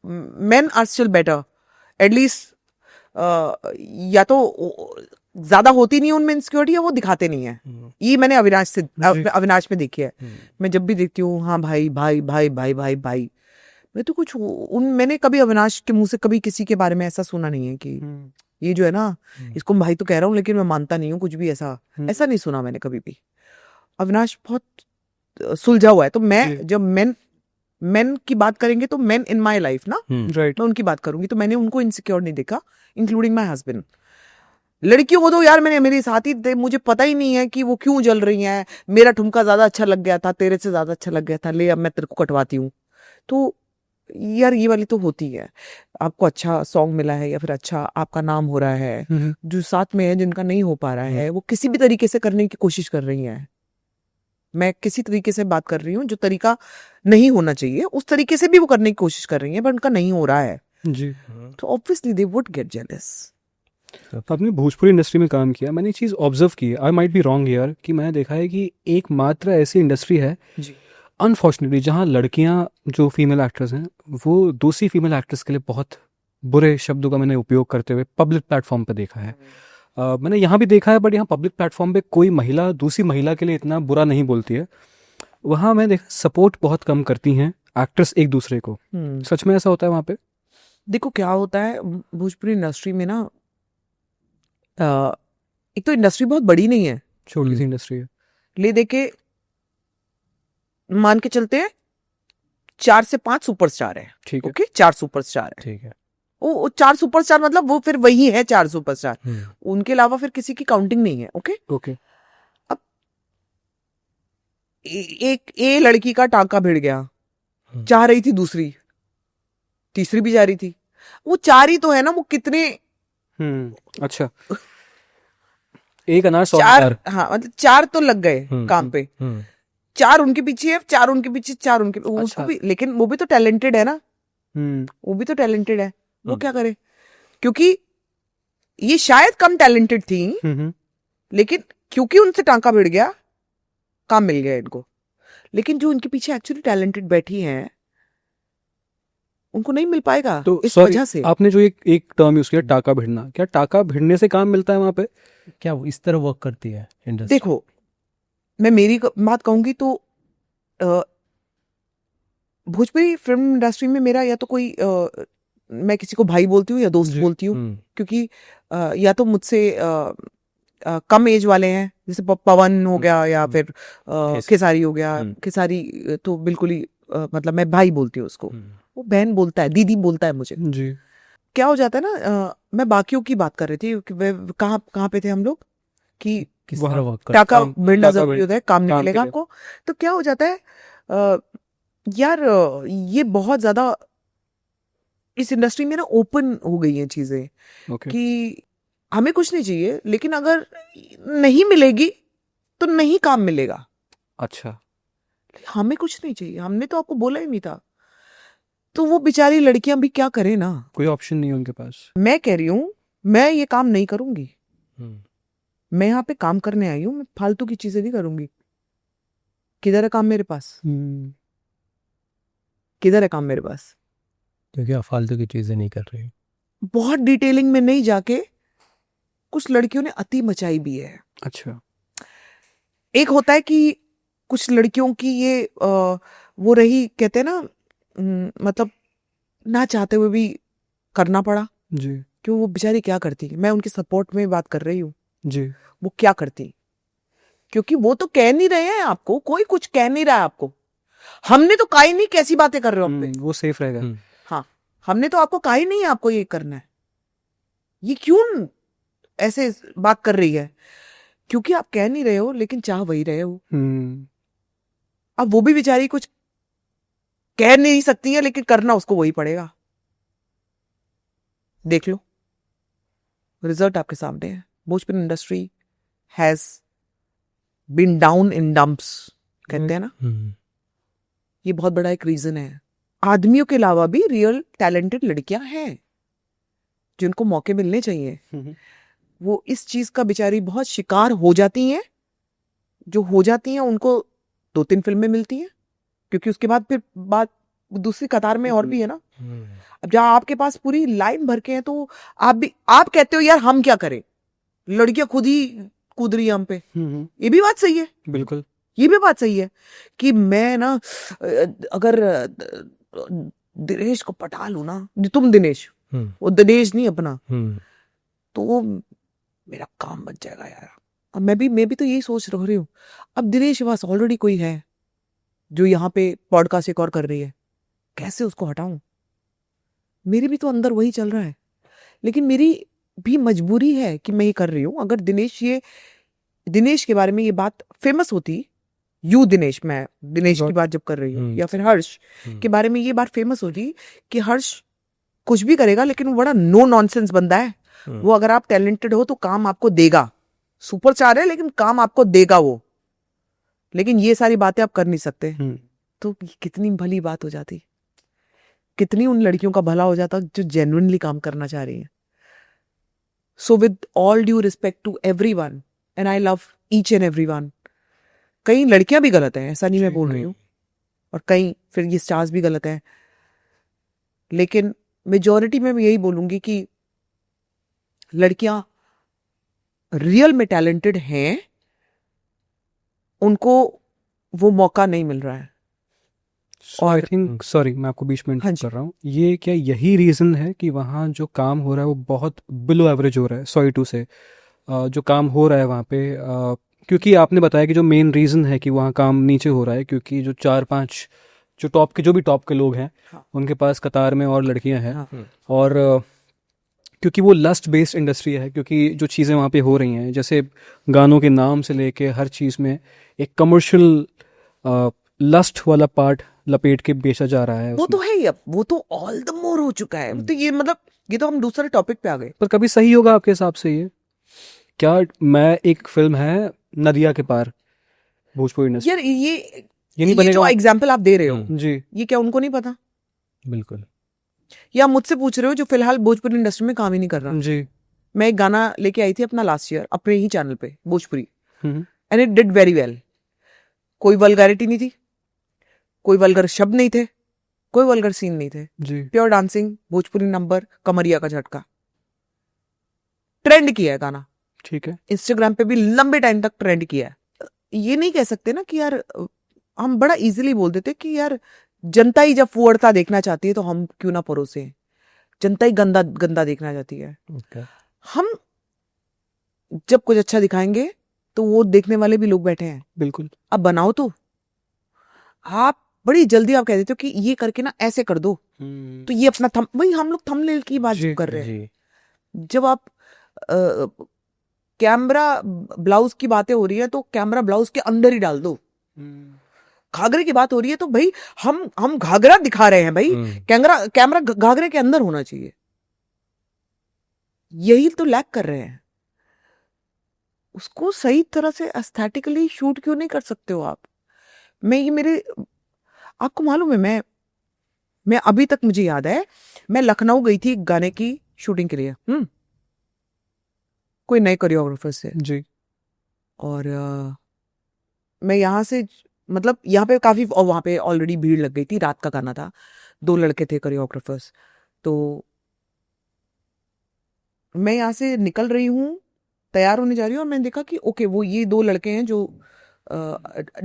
men are still better at least. या तो ज्यादा होती नहीं है उनमें इनसिक्योरिटी, वो दिखाते नहीं है। ये मैंने अविनाश में देखी है। मैं जब भी देखती हूँ हाँ भाई भाई भाई भाई भाई भाई, मैं तो कुछ मैंने कभी अविनाश के मुंह से कभी किसी के बारे में ऐसा सुना नहीं है कि ये जो है ना, इसको भाई तो कह रहा हूँ लेकिन मैं मानता नहीं हूँ कुछ भी, ऐसा नहीं सुना मैंने कभी भी। अविनाश बहुत सुलझा हुआ है। तो मैं जब मेन की बात करेंगे तो मेन इन माई लाइफ ना, राइट, मैं उनकी बात करूंगी तो मैंने उनको इनसिक्योर नहीं देखा, इंक्लूडिंग माई हस्बैंड। लड़कियों को तो यार मैंने मेरे साथी थे, मुझे पता ही नहीं है कि वो क्यों जल रही हैं, मेरा ठुमका ज्यादा अच्छा लग गया था, तेरे से ज्यादा अच्छा लग गया था, ले अब मैं तेरे को कटवाती हूँ। तो यार ये वाली तो होती है, आपको अच्छा सॉन्ग मिला है या फिर अच्छा आपका नाम हो रहा है, जो साथ में है जिनका नहीं हो पा रहा है, वो किसी भी तरीके से करने की कोशिश कर रही हैं। मैं किसी तरीके से बात कर रही हूँ, जो तरीका नहीं होना चाहिए उस तरीके से भी वो करने की कोशिश कर रही है, पर उनका नहीं हो रहा है जी। तो obviously they would get jealous. आपने भोजपुरी इंडस्ट्री में काम किया, मैंने एक चीज़ ऑब्जर्व की है, I might be wrong here, कि मैंने देखा है कि एकमात्र ऐसी इंडस्ट्री है जी, अनफॉर्चुनेटली जहाँ लड़कियाँ जो फीमेल एक्ट्रेस हैं वो दूसरी फीमेल एक्ट्रेस के लिए बहुत बुरे शब्दों का मैंने उपयोग करते हुए पब्लिक प्लेटफॉर्म पर देखा है। मैंने यहाँ भी देखा है, बट यहाँ पब्लिक प्लेटफॉर्म पे कोई महिला दूसरी महिला के लिए इतना बुरा नहीं बोलती है। वहाँ मैं देखा सपोर्ट बहुत कम करती हैं एक्ट्रेस एक दूसरे को। सच में ऐसा होता है वहाँ पे? देखो क्या होता है भोजपुरी इंडस्ट्री में ना, एक तो इंडस्ट्री बहुत बड़ी नहीं है, छोटी सी इंडस्ट्री है। ले देके मान के चलते हैं 4 से 5 सुपरस्टार है, ठीक है, ओके 4 सुपरस्टार है, ठीक है। वो 4 सुपरस्टार मतलब वो फिर वही है 4 सुपरस्टार, उनके अलावा फिर किसी की काउंटिंग नहीं है, ओके। ओके। अब एक लड़की का टांका भिड़ गया, चाह रही थी दूसरी, तीसरी भी जा रही थी, वो 4 ही तो है ना, वो कितने अच्छा, एक अनार 100 4, अनार। हाँ मतलब 4 तो लग गए काम पे, 4 उनके पीछे है, 4 उनके पीछे, 4 उनके उसको भी, लेकिन वो भी तो टैलेंटेड है ना, वो भी तो टैलेंटेड है, वो क्या करे, क्योंकि ये शायद कम टैलेंटेड थी, लेकिन क्योंकि उनसे टांका भिड़ गया, काम मिल गया इनको। लेकिन जो इनके पीछे एक्चुअली टैलेंटेड बैठी हैं उनको नहीं मिल पाएगा, तो इस वजह से। आपने जो एक टर्म यूज किया टाका भिड़ना, क्या टाका भिड़ने से काम मिलता है वहां पे? क्या वो इस तरह वर्क करती है इंडस्ट्री? देखो मैं मेरी बात कहूंगी तो भोजपुरी फिल्म इंडस्ट्री में मेरा या तो कोई मैं किसी को भाई बोलती हूँ या दोस्त बोलती हूँ, क्योंकि या तो मुझसे कम एज वाले हैं, जैसे पवन हो गया या फिर खेसारी हो गया, खेसारी तो बिल्कुल ही मतलब मैं भाई बोलती हूँ उसको, वो बहन बोलता है, दीदी बोलता है मुझे जी। क्या हो जाता है ना, मैं बाकियों की बात कर रही थी कि कहाँ पे थे हम लोग कि किस तरह वर्क टाका भिड़ना जरूरी होता है, काम नहीं मिलेगा आपको। तो क्या हो जाता है यार, ये बहुत ज्यादा इस इंडस्ट्री में ना ओपन हो गई हैं चीजें, कि हमें कुछ नहीं चाहिए, लेकिन अगर नहीं मिलेगी तो नहीं काम मिलेगा। अच्छा, हमें कुछ नहीं चाहिए, हमने तो आपको बोला ही नहीं था। तो वो बेचारी लड़कियां भी क्या करें ना, कोई ऑप्शन नहीं है उनके पास। मैं कह रही हूँ मैं ये काम नहीं करूंगी, मैं यहाँ पे काम करने आई हूँ, मैं फालतू की चीजें नहीं करूंगी। किधर है काम मेरे पास, किधर है काम मेरे पास? क्योंकि आप फालतू की चीजें नहीं कर रही। बहुत डिटेलिंग में नहीं जाके कुछ लड़कियों ने अति मचाई भी है। अच्छा, एक होता है कि कुछ लड़कियों की ये वो रही, कहते हैं ना मतलब ना चाहते हुए भी करना पड़ा जी, क्यों, वो बेचारी क्या करती, मैं उनके सपोर्ट में बात कर रही हूँ जी, वो क्या करती, क्योंकि वो तो कह नहीं रहे हैं आपको, कोई कुछ कह नहीं रहा है आपको, हमने तो कहा ही नहीं कैसी बातें कर रहे हो आप पे, वो सेफ रहेगा। हाँ, हमने तो आपको कहा ही नहीं है आपको ये करना है, ये क्यों ऐसे बात कर रही है, क्योंकि आप कह नहीं रहे हो लेकिन चाह वही रहे हो। अब वो भी बेचारी कुछ कह नहीं सकती है, लेकिन करना उसको वही पड़ेगा। देख लो रिजल्ट आपके सामने है। Bhojpuri industry has been down in dumps, कहते हैं ना, ये बहुत बड़ा एक रीजन है। आदमियों के अलावा भी रियल टैलेंटेड लड़कियां हैं जिनको मौके मिलने चाहिए, वो इस चीज का बेचारी बहुत शिकार हो जाती हैं। जो हो जाती हैं उनको 2-3 फिल्में मिलती हैं, क्योंकि उसके बाद फिर बात दूसरी कतार में और भी है ना। अब जहां आपके पास पूरी लाइन भर के हैं तो आप कहते हो यार हम क्या करें, लड़कियां खुद ही कूद रही है हम पे। हम्म, ये भी बात सही है, बिल्कुल। ये भी बात सही है कि मैं ना अगर दिनेश को पटा लूं ना, तुम दिनेश, वो दिनेश नहीं अपना, तो मेरा काम बच जाएगा यार। अब मैं भी तो यही सोच रही हूँ। अब दिनेश के पास ऑलरेडी कोई है जो यहाँ पे पॉडकास्ट एक और कर रही है, कैसे उसको हटाऊं? मेरे भी तो अंदर वही चल रहा है, लेकिन मेरी भी मजबूरी है कि मैं ये कर रही हूँ। अगर दिनेश के बारे में ये बात फेमस होती, दिनेश, मैं दिनेश की बात जब कर रही हूँ, या फिर हर्ष के बारे में ये बात फेमस होती कि हर्ष कुछ भी करेगा लेकिन वो बड़ा नो नॉनसेंस बंदा है, वो अगर आप टैलेंटेड हो तो काम आपको देगा, सुपरस्टार है लेकिन काम आपको देगा वो, लेकिन ये सारी बातें आप कर नहीं सकते। तो कितनी भली बात हो जाती, कितनी उन लड़कियों का भला हो जाता जो जेन्युइनली काम करना चाह रही हैं। So with all due respect to everyone, and I love each and everyone. कई लड़कियां भी गलत हैं, ऐसा नहीं मैं बोल रही हूँ, और कई फिर ये स्टार्स भी गलत हैं, लेकिन मेजॉरिटी में मैं यही बोलूंगी कि लड़कियां रियल में टैलेंटेड हैं, उनको वो मौका नहीं मिल रहा है। और आई थिंक, सॉरी मैं आपको बीच में हाँ इंटरप्ट कर रहा हूँ, ये क्या यही रीज़न है कि वहाँ जो काम हो रहा है वो बहुत बिलो एवरेज हो रहा है? सॉरी टू से, जो काम हो रहा है वहाँ पे, क्योंकि आपने बताया कि जो मेन रीज़न है कि वहाँ काम नीचे हो रहा है क्योंकि जो 4-5 जो भी टॉप के लोग हैं, हाँ। उनके पास कतार में और लड़कियाँ हैं, हाँ। और क्योंकि वो लस्ट बेस्ड इंडस्ट्री है, क्योंकि जो चीज़ें वहाँ पे हो रही हैं, जैसे गानों के नाम से लेके हर चीज़ में एक कमर्शियल लस्ट वाला पार्ट लपेट के बेचा जा रहा है वो उसमें। तो है ही, अब वो तो ऑल द मोर हो चुका है। तो ये मतलब ये तो हम दूसरे टॉपिक पे आ गए। पर कभी सही होगा आपके हिसाब से ये? क्या मैं एक फिल्म है नदिया के पार, भोजपुरी इंडस्ट्री, यार ये नहीं ये बनेगा जो एग्जाम्पल आप दे रहे हो, जी? ये क्या उनको नहीं पता? बिल्कुल। या मुझसे पूछ रहे हो जो फिलहाल भोजपुरी इंडस्ट्री में काम ही नहीं कर रहा? जी। मैं एक गाना लेके आई थी अपना लास्ट ईयर अपने ही चैनल पे, Bhojpuri, hmm, and it did very well. कोई वल्गैरिटी नहीं थी, कोई वल्गर शब्द नहीं थे, कोई वल्गर सीन नहीं थे, जी। प्योर डांसिंग, भोजपुरी नंबर, कमरिया का झटका, ट्रेंड किया है गाना, ठीक है। इंस्टाग्राम पे भी लंबे टाइम तक ट्रेंड किया है। ये नहीं कह सकते ना कि यार, हम बड़ा इजीली बोल देते कि यार जनता ही जब फुअरता देखना चाहती है तो हम क्यों ना परोसे, जनता ही गंदा गंदा देखना चाहती है। हम जब कुछ अच्छा दिखाएंगे तो वो देखने वाले भी लोग बैठे हैं, बिल्कुल। अब बनाओ तो। आप बड़ी जल्दी आप कह देते हो कि ये करके ना ऐसे कर दो, तो ये अपना वही हम लोग थंबनेल की बात जी, कर रहे हैं। जब आप कैमरा ब्लाउज की बातें हो रही है तो कैमरा ब्लाउज के अंदर ही डाल दो। घाघरे की बात हो रही है तो भाई हम घाघरा दिखा रहे हैं भाई, कैमरा घाघरे के अंदर होना चाहिए। यही तो लैक कर रहे हैं। उसको सही तरह से एस्थेटिकली शूट क्यों नहीं कर सकते हो आप? आपको मालूम है, मैं अभी तक मुझे याद है, मैं लखनऊ गई थी गाने की शूटिंग के लिए, कोई नए कोरियोग्राफर से जी। और मैं यहाँ से, मतलब यहाँ पे काफी, और वहाँ पे ऑलरेडी भीड़ लग गई थी, रात का गाना था, 2 लड़के थे कोरियोग्राफर्स। तो मैं यहाँ से निकल रही हूँ, तैयार होने जा रही हूँ, और मैंने देखा कि ओके वो ये 2 लड़के हैं जो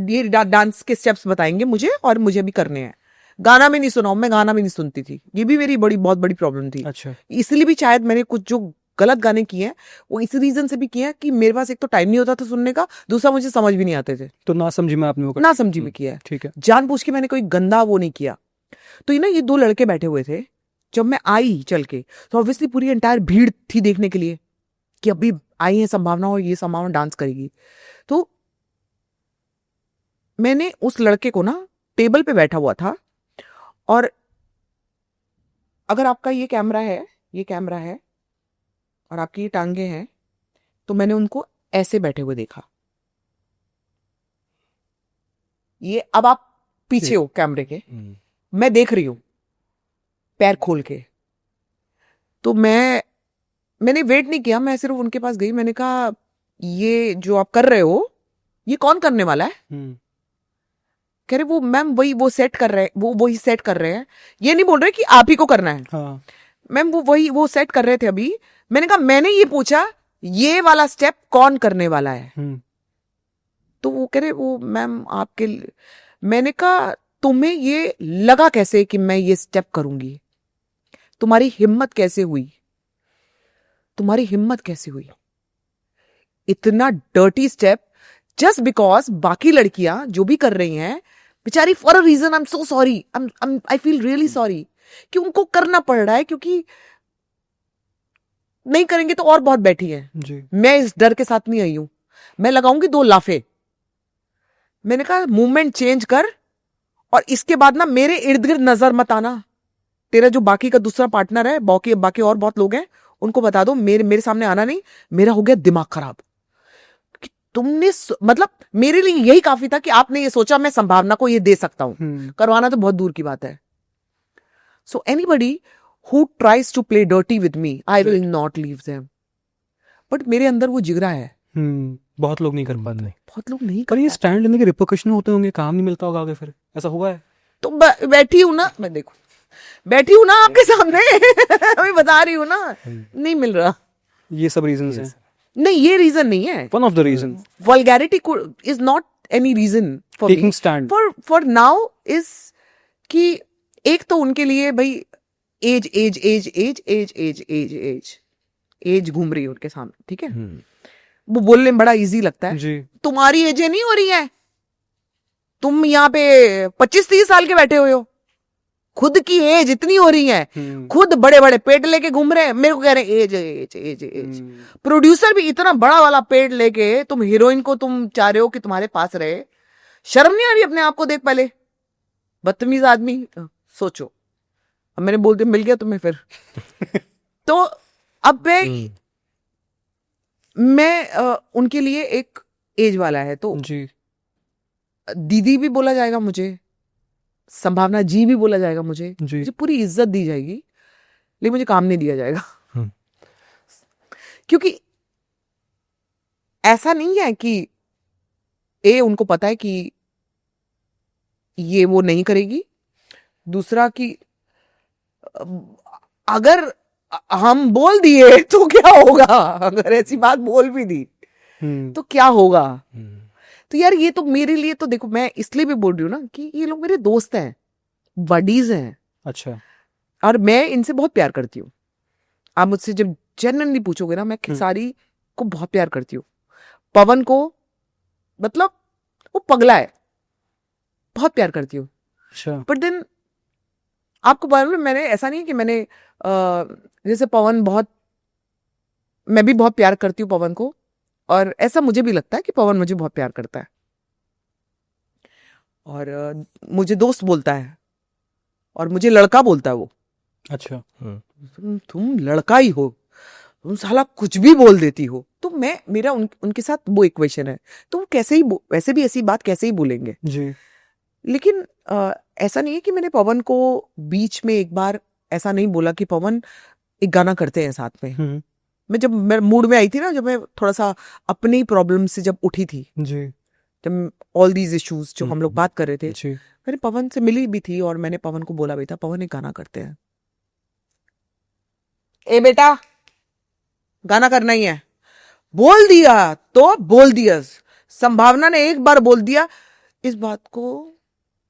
ये डांस के स्टेप्स बताएंगे मुझे और मुझे भी करने हैं। गाना में नहीं सुना, मैं गाना भी नहीं सुनती थी, ये भी मेरी बहुत बड़ी प्रॉब्लम थी। अच्छा। इसलिए भी शायद मैंने कुछ जो गलत गाने किए हैं वो इस रीजन से भी किए हैं कि मेरे पास एक तो टाइम नहीं होता था सुनने का, दूसरा मुझे समझ भी नहीं आते थे, तो ना समझी में आपने वो ना समझी में किया है। ठीक है। जानबूझ के मैंने कोई गंदा वो नहीं किया। तो ये 2 लड़के बैठे हुए थे, जब मैं आई चल के तो ऑब्वियसली पूरी एंटायर भीड़ थी देखने के लिए कि अभी आई है संभावना और ये संभावना डांस करेगी। तो मैंने उस लड़के को ना टेबल पे बैठा हुआ था, और अगर आपका ये कैमरा है और आपकी ये टांगे हैं, तो मैंने उनको ऐसे बैठे हुए देखा। ये अब आप पीछे हो कैमरे के, मैं देख रही हूं पैर खोल के। तो मैंने वेट नहीं किया, मैं सिर्फ उनके पास गई, मैंने कहा ये जो आप कर रहे हो ये कौन करने वाला है? कह रहे वो मैम वो सेट कर रहे हैं, वही सेट कर रहे हैं, ये नहीं बोल रहे कि आप ही को करना है। हाँ। मैम वो सेट कर रहे थे अभी। मैंने कहा मैंने ये पूछा ये वाला स्टेप कौन करने वाला है? हम्म, तो वो कह रहे वो मैम आपके मैंने कहा तुम्हें ये लगा कैसे कि मैं ये स्टेप करूंगी? तुम्हारी हिम्मत कैसे हुई? तुम्हारी हिम्मत कैसे हुई? इतना डर्टी स्टेप जस्ट बिकॉज बाकी लड़कियां जो भी कर रही हैं बेचारी for a reason, I am so sorry, I feel really sorry कि उनको करना पड़ रहा है, क्योंकि नहीं करेंगे तो और बहुत बैठी हैं। जी, मैं इस डर के साथ नहीं आई हूं, मैं लगाऊंगी 2 लाफे। मैंने कहा मूवमेंट चेंज कर और इसके बाद ना मेरे इर्द गिर्द नजर मत आना। तेरा जो बाकी का दूसरा पार्टनर है, बाकी और बहुत लोग हैं, उनको बता दो मेरे सामने आना नहीं। मेरा हो गया दिमाग खराब कि तुमने मतलब मेरे लिए यही काफी था कि आपने ये सोचा मैं संभावना को ये दे सकता हूं। करवाना तो बहुत दूर की बात है। So anybody who tries to play dirty with me, I will not leave them. But मेरे अंदर वो जिगरा है। बहुत लोग नहीं कर पाते। बहुत लोग नहीं पर ये कर स्टैंड लेने के रिपोर्केशन होते होंगे, काम नहीं मिलता होगा आगे, फिर ऐसा हुआ है? तो बैठी हूं ना मैं, देखो बैठी हूं ना आपके सामने मैं बता रही हूं ना, नहीं मिल रहा। ये सब रीजंस हैं। नहीं, ये रीजन नहीं है। One of the reason. Vulgarity is not any reason for taking stand for now is कि एक तो उनके लिए भाई एज एज एज एज एज एज एज एज एज घूम रही है उनके सामने, ठीक है? वो बोलने में बड़ा इजी लगता है। जी, तुम्हारी एजें नहीं हो रही है, तुम यहाँ पे 25-30 साल के बैठे हुए हो, खुद की एज इतनी हो रही है, खुद बड़े बड़े पेड़ लेके घूम रहे हैं, मेरे को कह रहे हैं एज एज एज एज। प्रोड्यूसर भी इतना बड़ा वाला पेड़ लेके तुम हीरोइन को तुम चाह रहे हो कि तुम्हारे पास रहे। शर्म नहीं आ रही अपने आप को? देख पहले, बदतमीज आदमी। सोचो, अब मैंने बोल दिया मिल गया तुम्हें फिर तो अब मैं उनके लिए एक एज वाला है, तो जी, दीदी भी बोला जाएगा मुझे, संभावना जी भी बोला जाएगा मुझे, जी, मुझे पूरी इज्जत दी जाएगी, लेकिन मुझे काम नहीं दिया जाएगा। क्योंकि ऐसा नहीं है कि उनको पता है कि ये वो नहीं करेगी, दूसरा कि अगर हम बोल दिए तो क्या होगा, अगर ऐसी बात बोल भी दी तो क्या होगा। तो यार ये तो मेरे लिए तो देखो, मैं इसलिए भी बोल रही हूँ ना कि ये लोग मेरे दोस्त हैं, बडीज हैं। अच्छा, और मैं इनसे बहुत प्यार करती हूँ। आप मुझसे जब जेन्युइनली पूछोगे ना, मैं खेसारी को बहुत प्यार करती हूँ, पवन को मतलब वो पगला है, बहुत प्यार करती हूँ। अच्छा, बट देन आपको मालूम है, मैंने ऐसा नहीं कि मैंने जैसे पवन बहुत, मैं भी बहुत प्यार करती हूँ पवन को, और ऐसा मुझे भी लगता है कि पवन मुझे बहुत प्यार करता है, और मुझे दोस्त बोलता है और मुझे लड़का बोलता है वो। अच्छा, तुम लड़का ही हो, तुम साला कुछ भी बोल देती हो। तो मैं मेरा उनके साथ वो इक्वेशन है, तो वो कैसे ही वैसे भी ऐसी बात कैसे ही बोलेंगे जी, लेकिन ऐसा नहीं है कि मैंने पवन को बीच में एक बार ऐसा नहीं बोला कि पवन एक गाना करते हैं साथ में। मैं जब मैं मूड में आई थी ना, जब मैं थोड़ा सा अपनी प्रॉब्लम से जब उठी थी, जी, जब ऑल दीज इश्यूज जो हम लोग बात कर रहे थे, जी, मैंने पवन से मिली भी थी और मैंने पवन को बोला भी था, पवन एक गाना करते हैं। ए बेटा, गाना करना ही है, बोल दिया तो बोल दिया। संभावना ने एक बार बोल दिया, इस बात को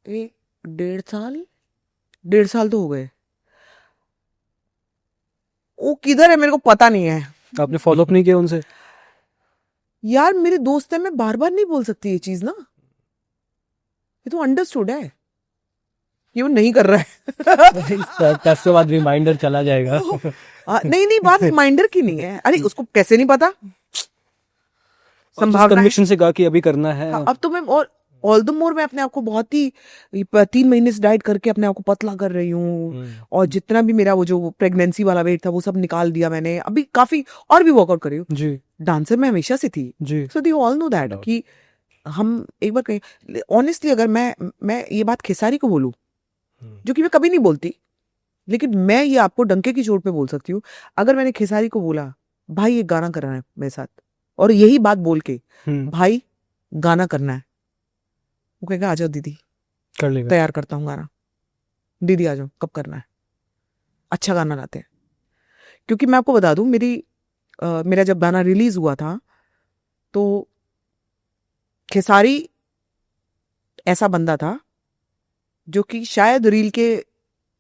1.5 साल तो हो गए। वो किधर है मेरे को पता नहीं है। आपने फॉलो अप नहीं किया उनसे? यार मेरे दोस्त है, मैं बार बार नहीं बोल सकती ये चीज ना, ये तो अंडरस्टूड है, ये वो नहीं कर रहा है। टेस्ट के बाद रिमाइंडर चला जाएगा। नहीं बात रिमाइंडर की नहीं है, अरे उसको कैसे नहीं पता, संभावना कन्विक्शन से कहा कि अभी करना है। अब तो मैं और ऑल द मोर मैं अपने आप को बहुत ही 3 महीने से डाइट करके अपने आप को पतला कर रही हूँ, और जितना भी मेरा वो जो प्रेगनेंसी वाला वेट था वो सब निकाल दिया मैंने, अभी काफी और भी वर्कआउट कर रही हूँ। जी, डांसर मैं हमेशा से थी, जी, सो दे ऑल नो दैट कि हम एक बार कहें ऑनेस्टली, अगर मैं ये बात खेसारी को बोलूं, जो कि मैं कभी नहीं बोलती, लेकिन मैं ये आपको डंके की चोट पे बोल सकती हूँ, अगर मैंने खेसारी को बोला भाई ये गाना करना है मेरे साथ, और यही बात बोल के भाई गाना करना है, वो कहेगा आ जाओ दीदी, कर लेगा, तैयार करता हूँ गाना, दीदी आ जाओ, कब करना है, अच्छा गाना लाते हैं। क्योंकि मैं आपको बता दूं, मेरी मेरा जब गाना रिलीज हुआ था तो खेसारी ऐसा बंदा था जो कि शायद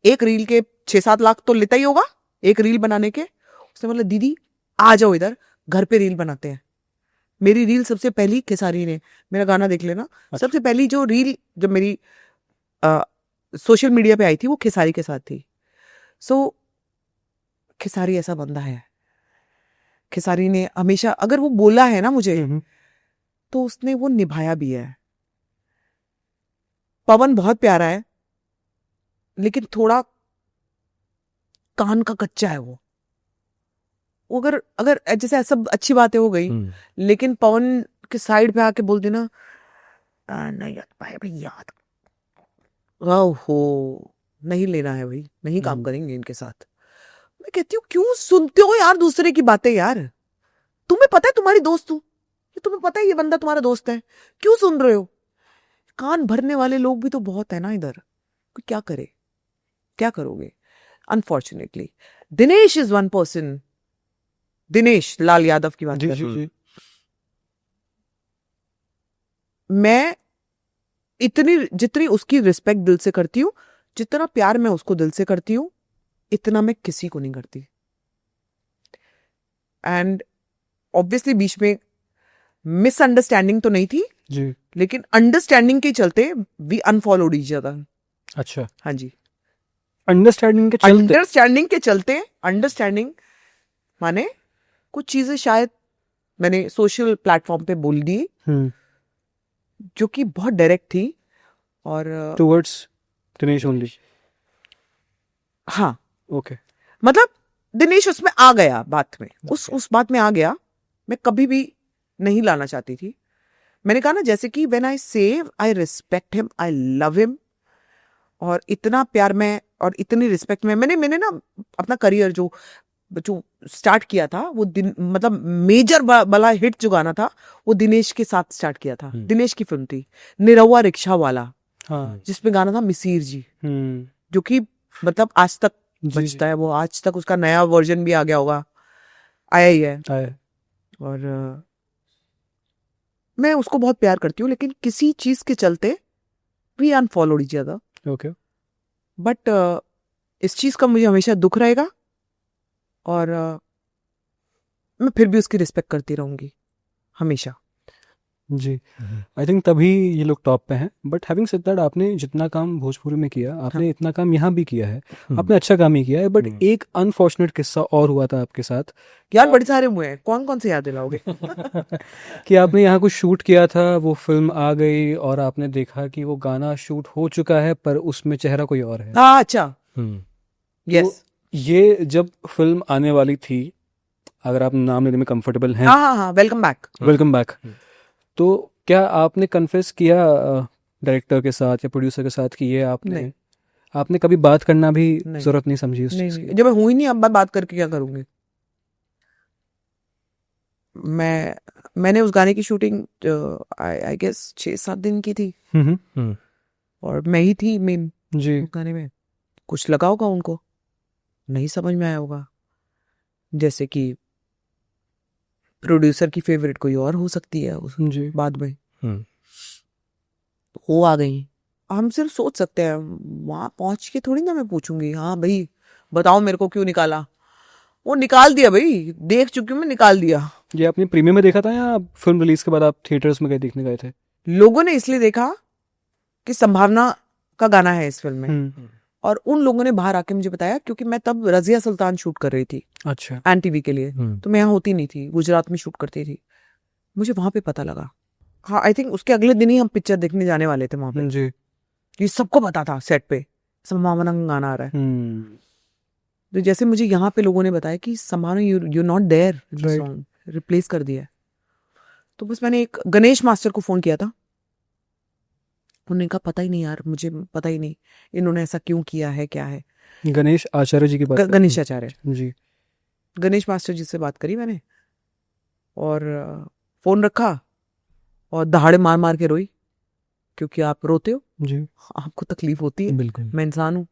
एक रील के 6-7 लाख तो लेता ही होगा एक रील बनाने के। उसने बोला दीदी आ जाओ इधर, घर पे रील बनाते हैं। मेरी रील सबसे पहली खेसारी ने, मेरा गाना देख लेना, सबसे पहली जो रील जब मेरी सोशल मीडिया पे आई थी वो खेसारी के साथ थी। सो खेसारी ऐसा बंदा है, खेसारी ने हमेशा अगर वो बोला है ना मुझे तो उसने वो निभाया भी है। पवन बहुत प्यारा है लेकिन थोड़ा कान का कच्चा है वो अगर जैसे सब अच्छी बातें हो गई लेकिन पवन के साइड पे आके बोल देना नहीं याद हो नहीं लेना है भाई, नहीं काम करेंगे इनके साथ। मैं कहती हूँ क्यों सुनते हो यार दूसरे की बातें यार, तुम्हें पता है तुम्हारी दोस्त हूं, तुम्हें पता है ये बंदा तुम्हारा दोस्त है, क्यों सुन रहे हो? कान भरने वाले लोग भी तो बहुत है ना इधर, क्या करे, क्या करोगे? Unfortunately Dinesh is one person, Dinesh Lal Yadav की बात कर रही हूं। मैं जितनी उसकी रिस्पेक्ट दिल से करती हूँ, जितना प्यार मैं उसको दिल से करती हूँ, इतना मैं किसी को नहीं करती। एंड ऑब्वियसली बीच में मिसअंडरस्टैंडिंग तो नहीं थी जी, लेकिन अंडरस्टैंडिंग के चलते वी अनफॉलोड ईच अदर। अच्छा, हाँ जी, अंडरस्टैंडिंग के चलते अंडरस्टैंडिंग माने कुछ चीजें शायद मैंने सोशल प्लेटफॉर्म पे बोल दी जो कि बहुत डायरेक्ट थी और टुवर्ड्स दिनेश ओनली। हाँ ओके, मतलब दिनेश उसमें आ गया बात में, उस बात में आ गया। मैं कभी भी नहीं लाना चाहती थी। मैंने कहा ना जैसे कि व्हेन आई से I respect him, I love him, और इतना प्यार में और इतनी रिस्पेक्ट में मैंने ना अपना करियर जो स्टार्ट किया था वो मतलब मेजर वाला हिट जो गाना था वो दिनेश के साथ स्टार्ट किया था। दिनेश की फिल्म थी निरहुआ रिक्शा वाला, हाँ, जिसमें गाना था मिसीर जी, जो कि मतलब आज तक बजता है। वो आज तक उसका नया वर्जन भी आ गया होगा, आया ही है। और मैं उसको बहुत प्यार करती हूँ लेकिन किसी चीज के चलते we unfollowed each other. Okay, but इस चीज का मुझे हमेशा दुख रहेगा और मैं फिर भी उसकी रिस्पेक्ट करती रहूंगी हमेशा। जी, आई थिंक तभी ये लोग टॉप पे हैं। बट हैविंग सेड दैट, आपने जितना काम भोजपुरी में किया, आपने इतना काम यहाँ भी किया है, आपने अच्छा काम ही किया है। बट एक अनफॉर्चुनेट किस्सा और हुआ था आपके साथ। यार बड़े सारे हुए हैं, कौन कौन से याद दिलाओगे? कि आपने यहाँ कुछ शूट किया था, वो फिल्म आ गई और आपने देखा कि वो गाना शूट हो चुका है पर उसमें चेहरा कोई और है। हाँ, अच्छा, यस। ये जब फिल्म आने वाली थी, अगर आप नाम लेने में कंफर्टेबल हैं, हाँ, वेलकम बैक। तो क्या आपने कन्फेस किया डायरेक्टर के साथ या प्रोड्यूसर के साथ कि ये आपने कभी बात करना भी जरूरत नहीं समझी उस चीज की? जब मैं हुई नहीं, अब मैं बात करके क्या करूंगी? मैंने उस गाने की शूटिंग आई गेस 6-7 दिन की थी और मैं ही थी मेन जी। उस गाने में। कुछ लगा होगा उनको, नहीं समझ में आया होगा, जैसे कि प्रोड्यूसर की फेवरेट कोई और हो सकती है उस जी। बाद में वो आ गई। हम सिर्फ सोच सकते हैं, वहां पहुंच के थोड़ी ना मैं पूछूंगी हाँ भाई बताओ मेरे को क्यों निकाला। वो निकाल दिया भाई, देख चुकी हूँ मैं, निकाल दिया। ये आपने प्रीमियर में देखा था या फिल्म रिलीज के बाद आप थिएटर्स में देखने गए थे? लोगों ने इसलिए देखा कि संभावना का गाना है इस फिल्म में, और उन लोगों ने बाहर आके मुझे बताया क्योंकि मैं तब रजिया सुल्तान शूट कर रही थी। अच्छा। एनटीवी के लिए, तो मैं यहाँ होती नहीं थी, गुजरात में शूट करती थी। मुझे वहां पे पता लगा। हाँ, आई थिंक उसके अगले दिन ही हम पिक्चर देखने जाने वाले थे वहां पे। जी। ये सबको पता था सेट पे संभावना का गाना आ रहा है। तो जैसे मुझे यहाँ पे लोगों ने बताया कि संभावना you not there, song replace कर दिया है। तो बस मैंने एक गणेश मास्टर को फोन किया था, उन्होंने कहा पता ही नहीं यार, मुझे पता ही नहीं इन्होंने ऐसा क्यों किया है, क्या है। गणेश आचार्य जी की बात? गणेश आचार्य जी। गणेश मास्टर जी से बात करी मैंने और फोन रखा और दहाड़े मार मार के रोई, क्योंकि आप रोते हो जी, आपको तकलीफ होती है, बिल्कुल मैं इंसान हूं।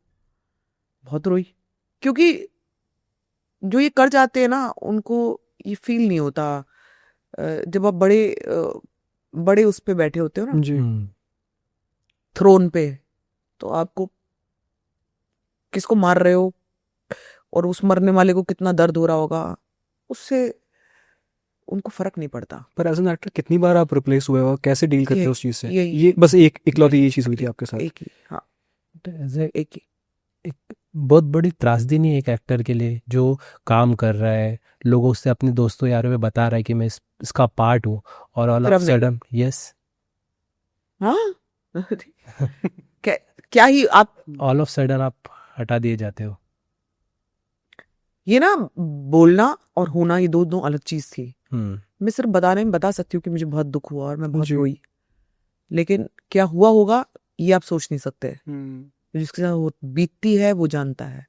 बहुत रोई, क्योंकि जो ये कर जाते हैं ना उनको ये फील नहीं होता। जब आप बड़े उस पे बैठे होते हो ना, जी थ्रोन पे, तो आपको किसको मार रहे हो और उस मरने वाले को कितना दर्द हो रहा होगा, उससे उनको फर्क नहीं पड़ता। पर एज एन एक्टर कितनी बार आप रिप्लेस हुए हो, कैसे डील करते हो उस चीज से? यही- ये बस एक इकलौती ये चीज हुई थी आपके साथ? एक ही, हाँ, एक एक ही। बहुत बड़ी त्रासदी नहीं है एक एक्टर के लिए जो काम कर रहा है, लोगों से अपने दोस्तों यारों में बता रहा है कि मैं इसका पार्ट हूँ, और ऑल ऑफ फिर हमने- सडन यस हाँ क्या ही आप, ऑल ऑफ सडन आप हटा दिए जाते हो। ये ना, बोलना और होना, ये दो अलग चीज थी। हम्म मैं सिर्फ बताने में बता सकती हूँ कि मुझे बहुत दुख हुआ और मैं बहुत जी। रोई, लेकिन क्या हुआ होगा ये आप सोच नहीं सकते। हम्म। जिसके साथ वो बीतती है वो जानता है।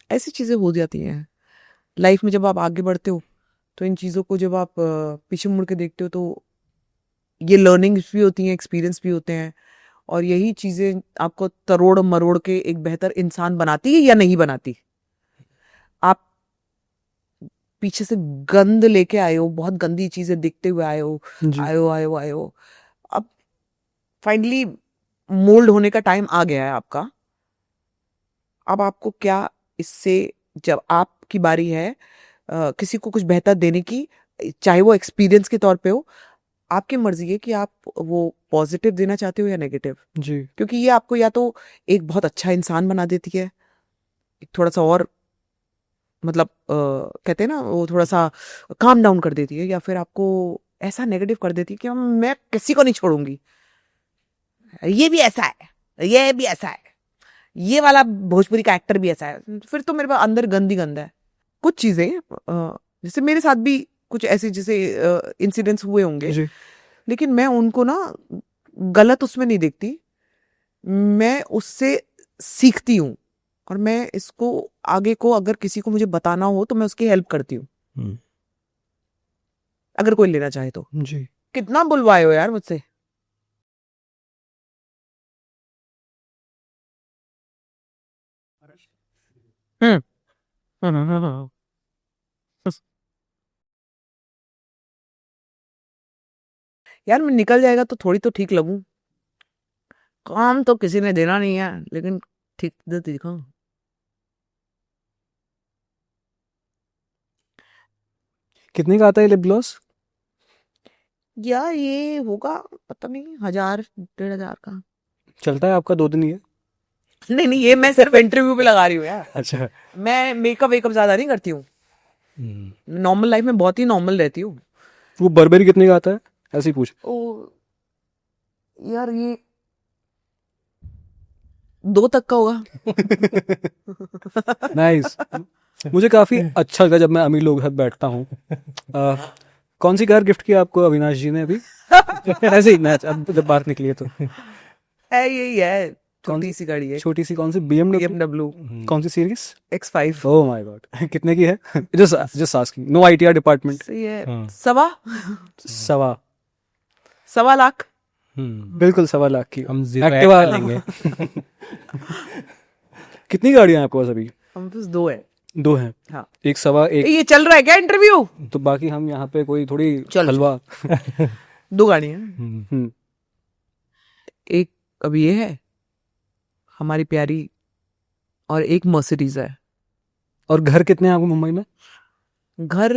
ऐसी चीजें हो जाती हैं लाइफ में। जब आप आगे बढ़ते हो तो इन चीजों को जब आप पीछे मुड़ के देखते हो तो ये लर्निंग्स भी होती हैं, एक्सपीरियंस भी होते हैं, और यही चीजें आपको तरोड़ मरोड़ के एक बेहतर इंसान बनाती है या नहीं बनाती। आप पीछे से गंद लेके आए हो, बहुत गंदी चीजें देखते हुए आए हो, जी आए हो। अब फाइनली मोल्ड होने का टाइम आ गया है आपका। अब आपको क्या इससे, जब आपकी बारी है किसी को कुछ बेहतर देने की, चाहे वो एक्सपीरियंस के तौर पे हो, आपकी मर्जी है कि आप वो पॉजिटिव देना चाहते हो या नेगेटिव। जी क्योंकि ये आपको या तो एक बहुत अच्छा इंसान बना देती है, एक थोड़ा सा और मतलब कहते हैं ना, वो थोड़ा सा काम डाउन कर देती है, या फिर आपको ऐसा नेगेटिव कर देती है कि मैं किसी को नहीं छोड़ूंगी, ये भी ऐसा है, ये भी ऐसा है, ये वाला भोजपुरी का एक्टर भी ऐसा है। फिर तो मेरे पास अंदर गंदी गंद है। कुछ चीजें जैसे मेरे साथ भी कुछ ऐसे जैसे इंसिडेंट्स हुए होंगे, जी लेकिन मैं उनको ना गलत उसमें नहीं देखती, मैं उससे सीखती हूँ, और मैं इसको आगे को अगर किसी को मुझे बताना हो तो मैं उसकी हेल्प करती हूँ, हम्म। अगर कोई लेना चाहे तो। जी कितना बुलवाए हो यार मुझसे। हम्म। यार मैं निकल जाएगा तो थोड़ी तो ठीक लगूं। काम तो किसी ने देना नहीं है, लेकिन ठीक तो दिखा। कितने का आता है लिप ग्लॉस? यार ये होगा पता नहीं 1000 1500 का। चलता है आपका 2 दिन ये? नहीं नहीं, ये मैं सिर्फ इंटरव्यू पे लगा रही हूँ यार। अच्छा मैं मेकअप वेकअप ज्यादा नहीं करती हूँ, नॉर्मल लाइफ में बहुत ही नॉर्मल रहती हूँ। वो बर्बरी कितने का आता है, ऐसे ही पूछ? ओ यार ये 2 तक का होगा। नाइस। मुझे काफी अच्छा लगा जब मैं अमीर लोगों के साथ बैठता हूँ। कौन सी कार गिफ्ट की आपको अविनाश जी ने अभी? ऐसे ही ना, अब जब बात निकली है तो। है यही है, कौन छोटी सी गाड़ी है, छोटी सी कौन सी? BMW? BMW कौन सी series? X5। Oh my God कितने की है? Just asking, no ITR department. सही है। हाँ। सवा 1.25 लाख। बिल्कुल 1.25 लाख की हम zero एक्टिवा add कर लेंगे। कितनी गाड़ियां हैं आपके पास अभी? हम पास 2 है। 2 हैं। हाँ। एक सवा एक, ये चल रहा है क्या इंटरव्यू? तो बाकी हम यहाँ पे कोई थोड़ी चल। हलवा। 2 गाड़ियां, हम्म, एक अभी ये है हमारी प्यारी, और एक मर्सिडीज है। और घर कितने हैं आपको मुंबई में? घर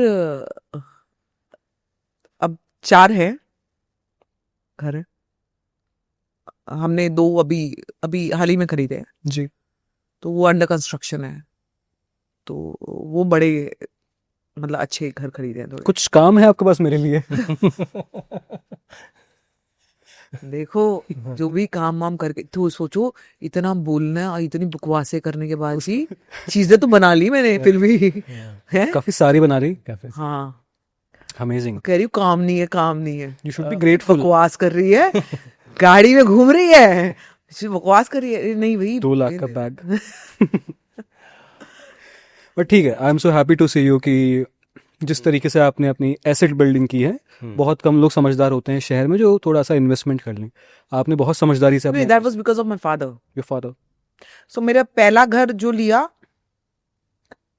अब 4 है घर है। हमने 2 अभी हाल ही में खरीदे हैं, जी तो वो अंडर कंस्ट्रक्शन है, तो वो बड़े मतलब अच्छे घर खरीदे हैं थोड़े। कुछ काम है आपके पास मेरे लिए? देखो, जो भी काम वाम करके तो सोचो, इतना बोलना और इतनी बकवासें करने के बाद भी चीजें तो बना ली मैंने फिर भी है। काफी सारी बना रही। काफी हाँ, अमेजिंग। कह रही हूँ काम नहीं है, काम नहीं है, यू शुड बी ग्रेटफुल। बकवास कर रही है, गाड़ी में घूम रही है, बकवास कर रही है। नहीं भाई, 2 लाख का बैग। बट ठीक है, I am so happy to see you कि जिस तरीके से आपने अपनी एसेट बिल्डिंग की है, बहुत कम लोग समझदार होते हैं शहर में जो थोड़ा सा इन्वेस्टमेंट कर लें। आपने बहुत समझदारी से अपने that was because of my father. Your father. So मेरा पहला घर जो लिया,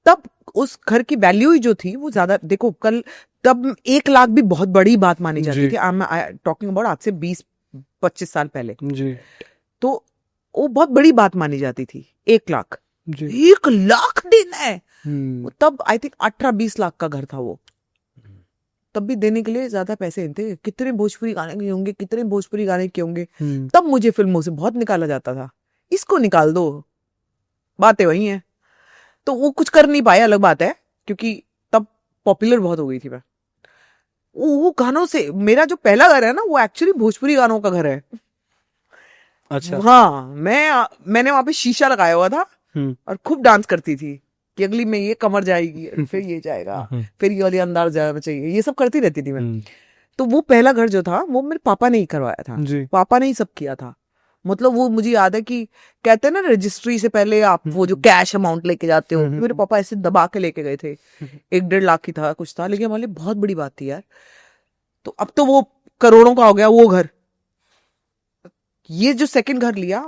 तब उस घर की वैल्यू ही जो थी वो ज्यादा। देखो, कल तब 1 लाख भी बहुत बड़ी बात मानी जाती जी। थी। आई एम टॉकिंग अबाउट आज से 20-25 साल पहले। जी तो वो बहुत बड़ी बात मानी जाती थी, 1 लाख। जी 1 लाख देना है। हम्म, तब आई थिंक 18-20 लाख का घर था वो। तब भी देने के लिए ज्यादा पैसे नहीं थे। कितने भोजपुरी गाने के होंगे, कितने भोजपुरी गाने के होंगे। हम्म, तब मुझे फिल्मों से बहुत निकाला जाता था। इसको निकाल दो, बातें वही हैं। तो वो कुछ कर नहीं पाए, अलग बात है, क्योंकि तब पॉपुलर बहुत हो गई थी मैं। वो गानों से मेरा जो पहला घर है ना, वो एक्चुअली भोजपुरी गानों का घर है। अच्छा हाँ, मैंने वहां पे शीशा लगाया हुआ था हम्म, और खूब डांस करती थी कि अगली में ये कमर जाएगी, फिर ये जाएगा, फिर ये वाली अंदाज जाना चाहिए, ये सब करती रहती थी मैं। तो वो पहला घर जो था वो मेरे पापा ने ही करवाया था। जी पापा ने ही सब किया था। मतलब वो मुझे याद है कि कहते हैं ना, रजिस्ट्री से पहले आप वो जो कैश अमाउंट लेके जाते हो, मेरे पापा ऐसे दबा के लेके गए थे। 1-1.5 लाख की था, कुछ था, लेकिन हमारे लिए बहुत बड़ी बात थी यार। तो अब तो वो करोड़ों का हो गया वो घर। ये जो सेकंड घर लिया,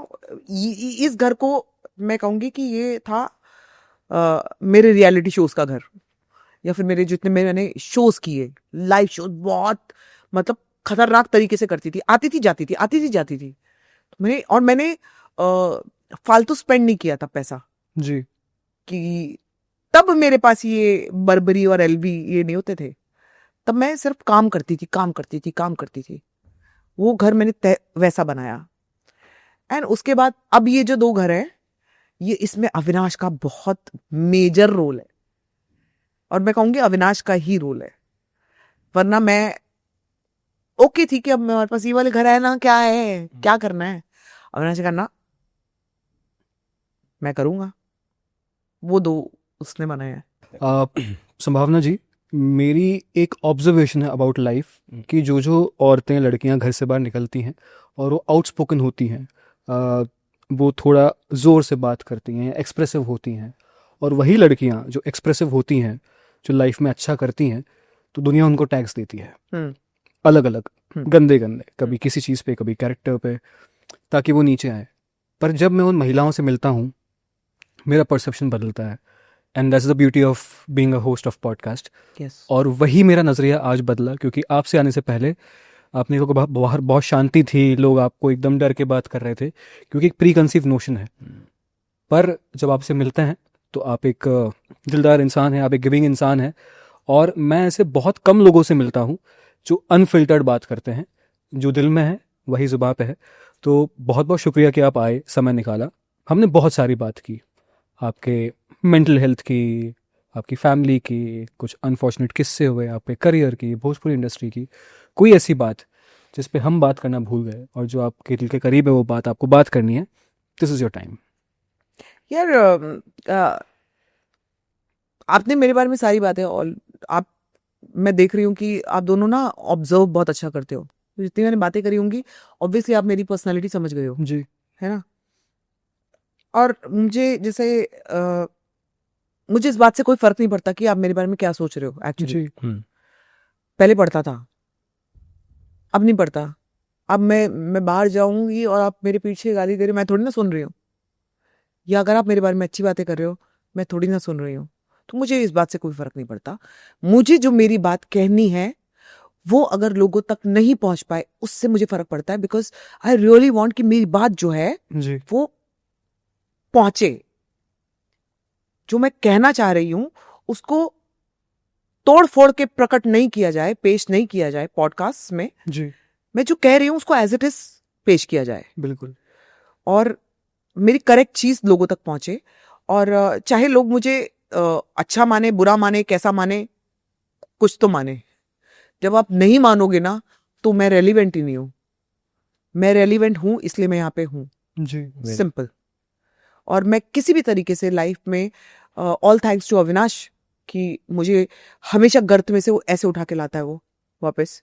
इस घर को मैं कहूंगी कि ये था मेरे रियलिटी शोज का घर, या फिर मेरे जितने मैंने शोज किए, लाइव शोज, बहुत मतलब खतरनाक तरीके से करती थी। आती थी जाती थी, आती थी जाती थी। मैंने फालतू स्पेंड नहीं किया था पैसा, जी कि तब मेरे पास ये बर्बरी और एलवी ये नहीं होते थे। तब मैं सिर्फ काम करती थी, काम करती थी, काम करती थी। वो घर मैंने वैसा बनाया। एंड उसके बाद अब ये जो 2 घर हैं, ये इसमें अविनाश का बहुत मेजर रोल है, और मैं कहूंगी अविनाश का ही रोल है। वरना मैं ओके थी कि अब मेरे पास ये वाले घर है ना, क्या है, क्या करना है, अविनाश करना मैं करूंगा। वो 2 उसने बनाए हैं। संभावना जी, मेरी एक ऑब्जर्वेशन है अबाउट लाइफ कि जो जो औरतें लड़कियां घर से बाहर निकलती हैं और वो आउटस्पोकन होती हैं, वो थोड़ा ज़ोर से बात करती हैं, एक्सप्रेसिव होती हैं, और वही लड़कियां जो एक्सप्रेसिव होती हैं, जो लाइफ में अच्छा करती हैं, तो दुनिया उनको टैग्स देती है अलग अलग, गंदे गंदे, कभी किसी चीज़ पे, कभी कैरेक्टर पे, ताकि वो नीचे आए। पर जब मैं उन महिलाओं से मिलता हूँ, मेरा परसेप्शन बदलता है। And that's the beauty of being a host of podcast. Yes. और वही मेरा नज़रिया आज बदला, क्योंकि आपसे आने से पहले आपने को बाहर बहुत शांति थी, लोग आपको एकदम डर के बात कर रहे थे, क्योंकि एक प्री कंसीव नोशन है। पर जब आपसे मिलते हैं तो आप एक दिलदार इंसान हैं, आप एक गिविंग इंसान हैं, और मैं ऐसे बहुत कम लोगों से मिलता हूँ जो अनफिल्टर्ड बात करते हैं, जो दिल में है वही ज़ुबान पे है। तो बहुत बहुत शुक्रिया कि आप आए, समय निकाला। हमने बहुत सारी बात की, आपके मेंटल हेल्थ की, आपकी फैमिली की, कुछ अनफॉर्चुनेट किस्से हुए, आपके करियर की, भोजपुरी इंडस्ट्री की, कोई ऐसी बात जिस पे हम बात करना भूल गए और जो आपके दिल के करीब है, वो बात आपको बात करनी है। This is your time. यार आपने मेरे बारे में सारी बातें, और आप, मैं देख रही हूँ कि आप दोनों ना ऑब्जर्व बहुत अच्छा करते हो। जितनी मैंने बातें करी होंगी, ऑब्वियसली आप मेरी पर्सनालिटी समझ गए हो, जी है ना। और मुझे जैसे मुझे इस बात से कोई फर्क नहीं पड़ता कि आप मेरे बारे में क्या सोच रहे हो एक्चुअली। जी पहले पड़ता था, अब नहीं पड़ता। अब मैं बाहर जाऊंगी और आप मेरे पीछे गाली दे रहे हो, मैं थोड़ी ना सुन रही हूँ। या अगर आप मेरे बारे में अच्छी बातें कर रहे हो, मैं थोड़ी ना सुन रही हूँ। तो मुझे इस बात से कोई फर्क नहीं पड़ता। मुझे जो मेरी बात कहनी है, वो अगर लोगों तक नहीं पहुंच पाए, उससे मुझे फर्क पड़ता है। बिकॉज आई रियली वॉन्ट कि मेरी बात जो है जी वो पहुंचे। जो मैं कहना चाह रही हूं उसको तोड़ फोड़ के प्रकट नहीं किया जाए, पेश नहीं किया जाए पॉडकास्ट में। जी मैं जो कह रही हूं उसको एज इट इज पेश किया जाए, बिल्कुल। और मेरी करेक्ट चीज लोगों तक पहुंचे। और चाहे लोग मुझे अच्छा माने, बुरा माने, कैसा माने, कुछ तो माने। जब आप नहीं मानोगे ना, तो मैं रेलिवेंट ही नहीं हूं। मैं रेलिवेंट हूं, इसलिए मैं यहाँ पे हूं। जी सिंपल। और मैं किसी भी तरीके से लाइफ में, ऑल थैंक्स टू अविनाश, कि मुझे हमेशा गर्त में से वो ऐसे उठा के लाता है वो वापस।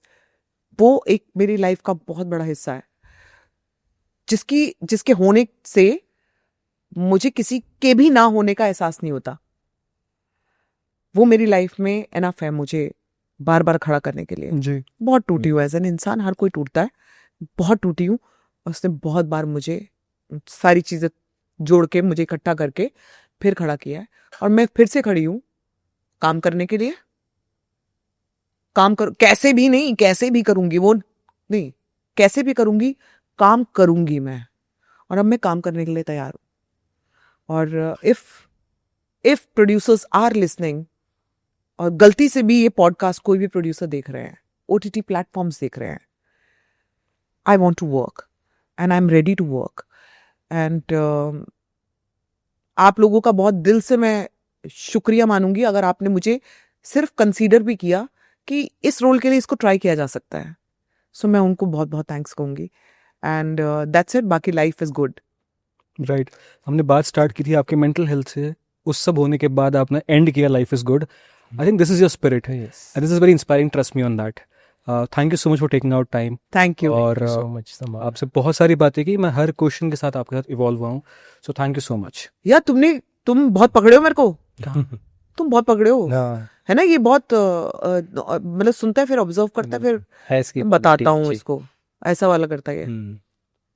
वो एक मेरी लाइफ का बहुत बड़ा हिस्सा है, जिसके होने से मुझे किसी के भी ना होने का एहसास नहीं होता। वो मेरी लाइफ में एनफ है मुझे बार बार खड़ा करने के लिए। जी बहुत टूटी हूँ एज एन इंसान, हर कोई टूटता है। बहुत टूटी हूँ, और उसने बहुत बार मुझे सारी चीजें जोड़ के, मुझे इकट्ठा करके फिर खड़ा किया है। और मैं फिर से खड़ी हूँ काम करने के लिए, काम कर, कैसे भी नहीं, कैसे भी करूंगी, वो नहीं, कैसे भी करूंगी, काम करूंगी मैं, और अब मैं काम करने के लिए तैयार हूं। और इफ प्रोड्यूसर्स आर लिसनिंग, और गलती से भी ये पॉडकास्ट कोई भी प्रोड्यूसर देख रहे हैं, OTT प्लेटफॉर्म्स देख रहे हैं, I want to work and I am ready to work. And आप लोगों का बहुत दिल से मैं शुक्रिया मानूंगी अगर आपने मुझे सिर्फ कंसीडर भी किया कि इस रोल के लिए इसको ट्राई किया जा सकता है। सो मैं उनको बहुत बहुत थैंक्स कहूंगी। एंड दैट्स इट, बाकी लाइफ इज गुड। राइट, हमने बात स्टार्ट की थी आपके मेंटल हेल्थ से, उस सब होने के बाद आपने एंड किया life is good. I think this is your spirit and this is very inspiring, trust me on that. Thank you so much for taking out time. Thank you. और so much आपसे बहुत सारी बातें की, मैं हर question के साथ आपके साथ इवॉल्व हुआ हूँ, so thank you so much. यार तुम बहुत पकड़े हो मेरे को, तुम बहुत पकड़े हो, है ना? ये बहुत मतलब सुनता है, फिर ऑब्जर्व करता है, फिर है इसकी बताता हूँ इसको, ऐसा वाला करता है ये।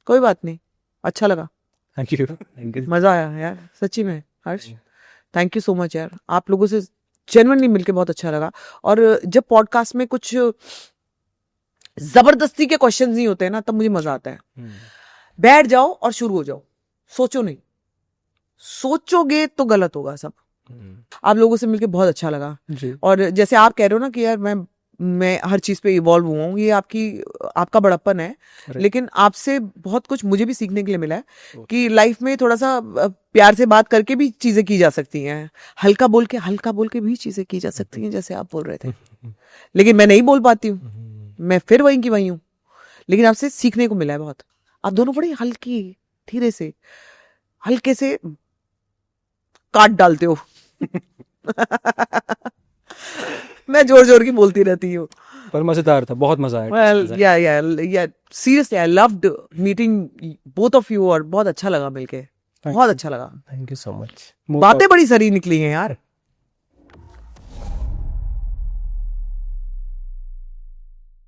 कोई बात नहीं, अच्छा लगा, थैंक यू। मजा आया यार सच्ची में हर्ष, थैंक यू सो मच यार। आप लोगों से जेन्युइनली मिलके बहुत अच्छा लगा। और जब पॉडकास्ट में कुछ जबरदस्ती के क्वेश्चंस नहीं होते हैं ना, तब मुझे मजा आता है। बैठ जाओ और शुरू हो जाओ, सोचो नहीं, सोचोगे तो गलत होगा सब। आप लोगों से मिलके बहुत अच्छा लगा जी। और जैसे आप कह रहे हो ना कि यार मैं हर चीज पे इवॉल्व हुआ हूँ, ये आपका बड़प्पन है, लेकिन आपसे बहुत कुछ मुझे भी सीखने के लिए मिला है कि लाइफ में थोड़ा सा प्यार से बात करके भी चीजें की जा सकती हैं, हल्का बोल के भी चीजें की जा सकती हैं, जैसे आप बोल रहे थे। लेकिन मैं नहीं बोल पाती हूँ, मैं फिर वहीं की वहीं हूँ, लेकिन आपसे सीखने को मिला है बहुत। आप दोनों बड़ी हल्की धीरे से हल्के से काट डालते हो। मैं जोर जोर की बोलती रहती हूँ, पर मजेदार था, बहुत मजा आया। well yeah seriously I loved meeting both of you और बहुत अच्छा लगा मिलके, बहुत अच्छा लगा। Thank you so much. बातें बड़ी सारी निकली हैं यार।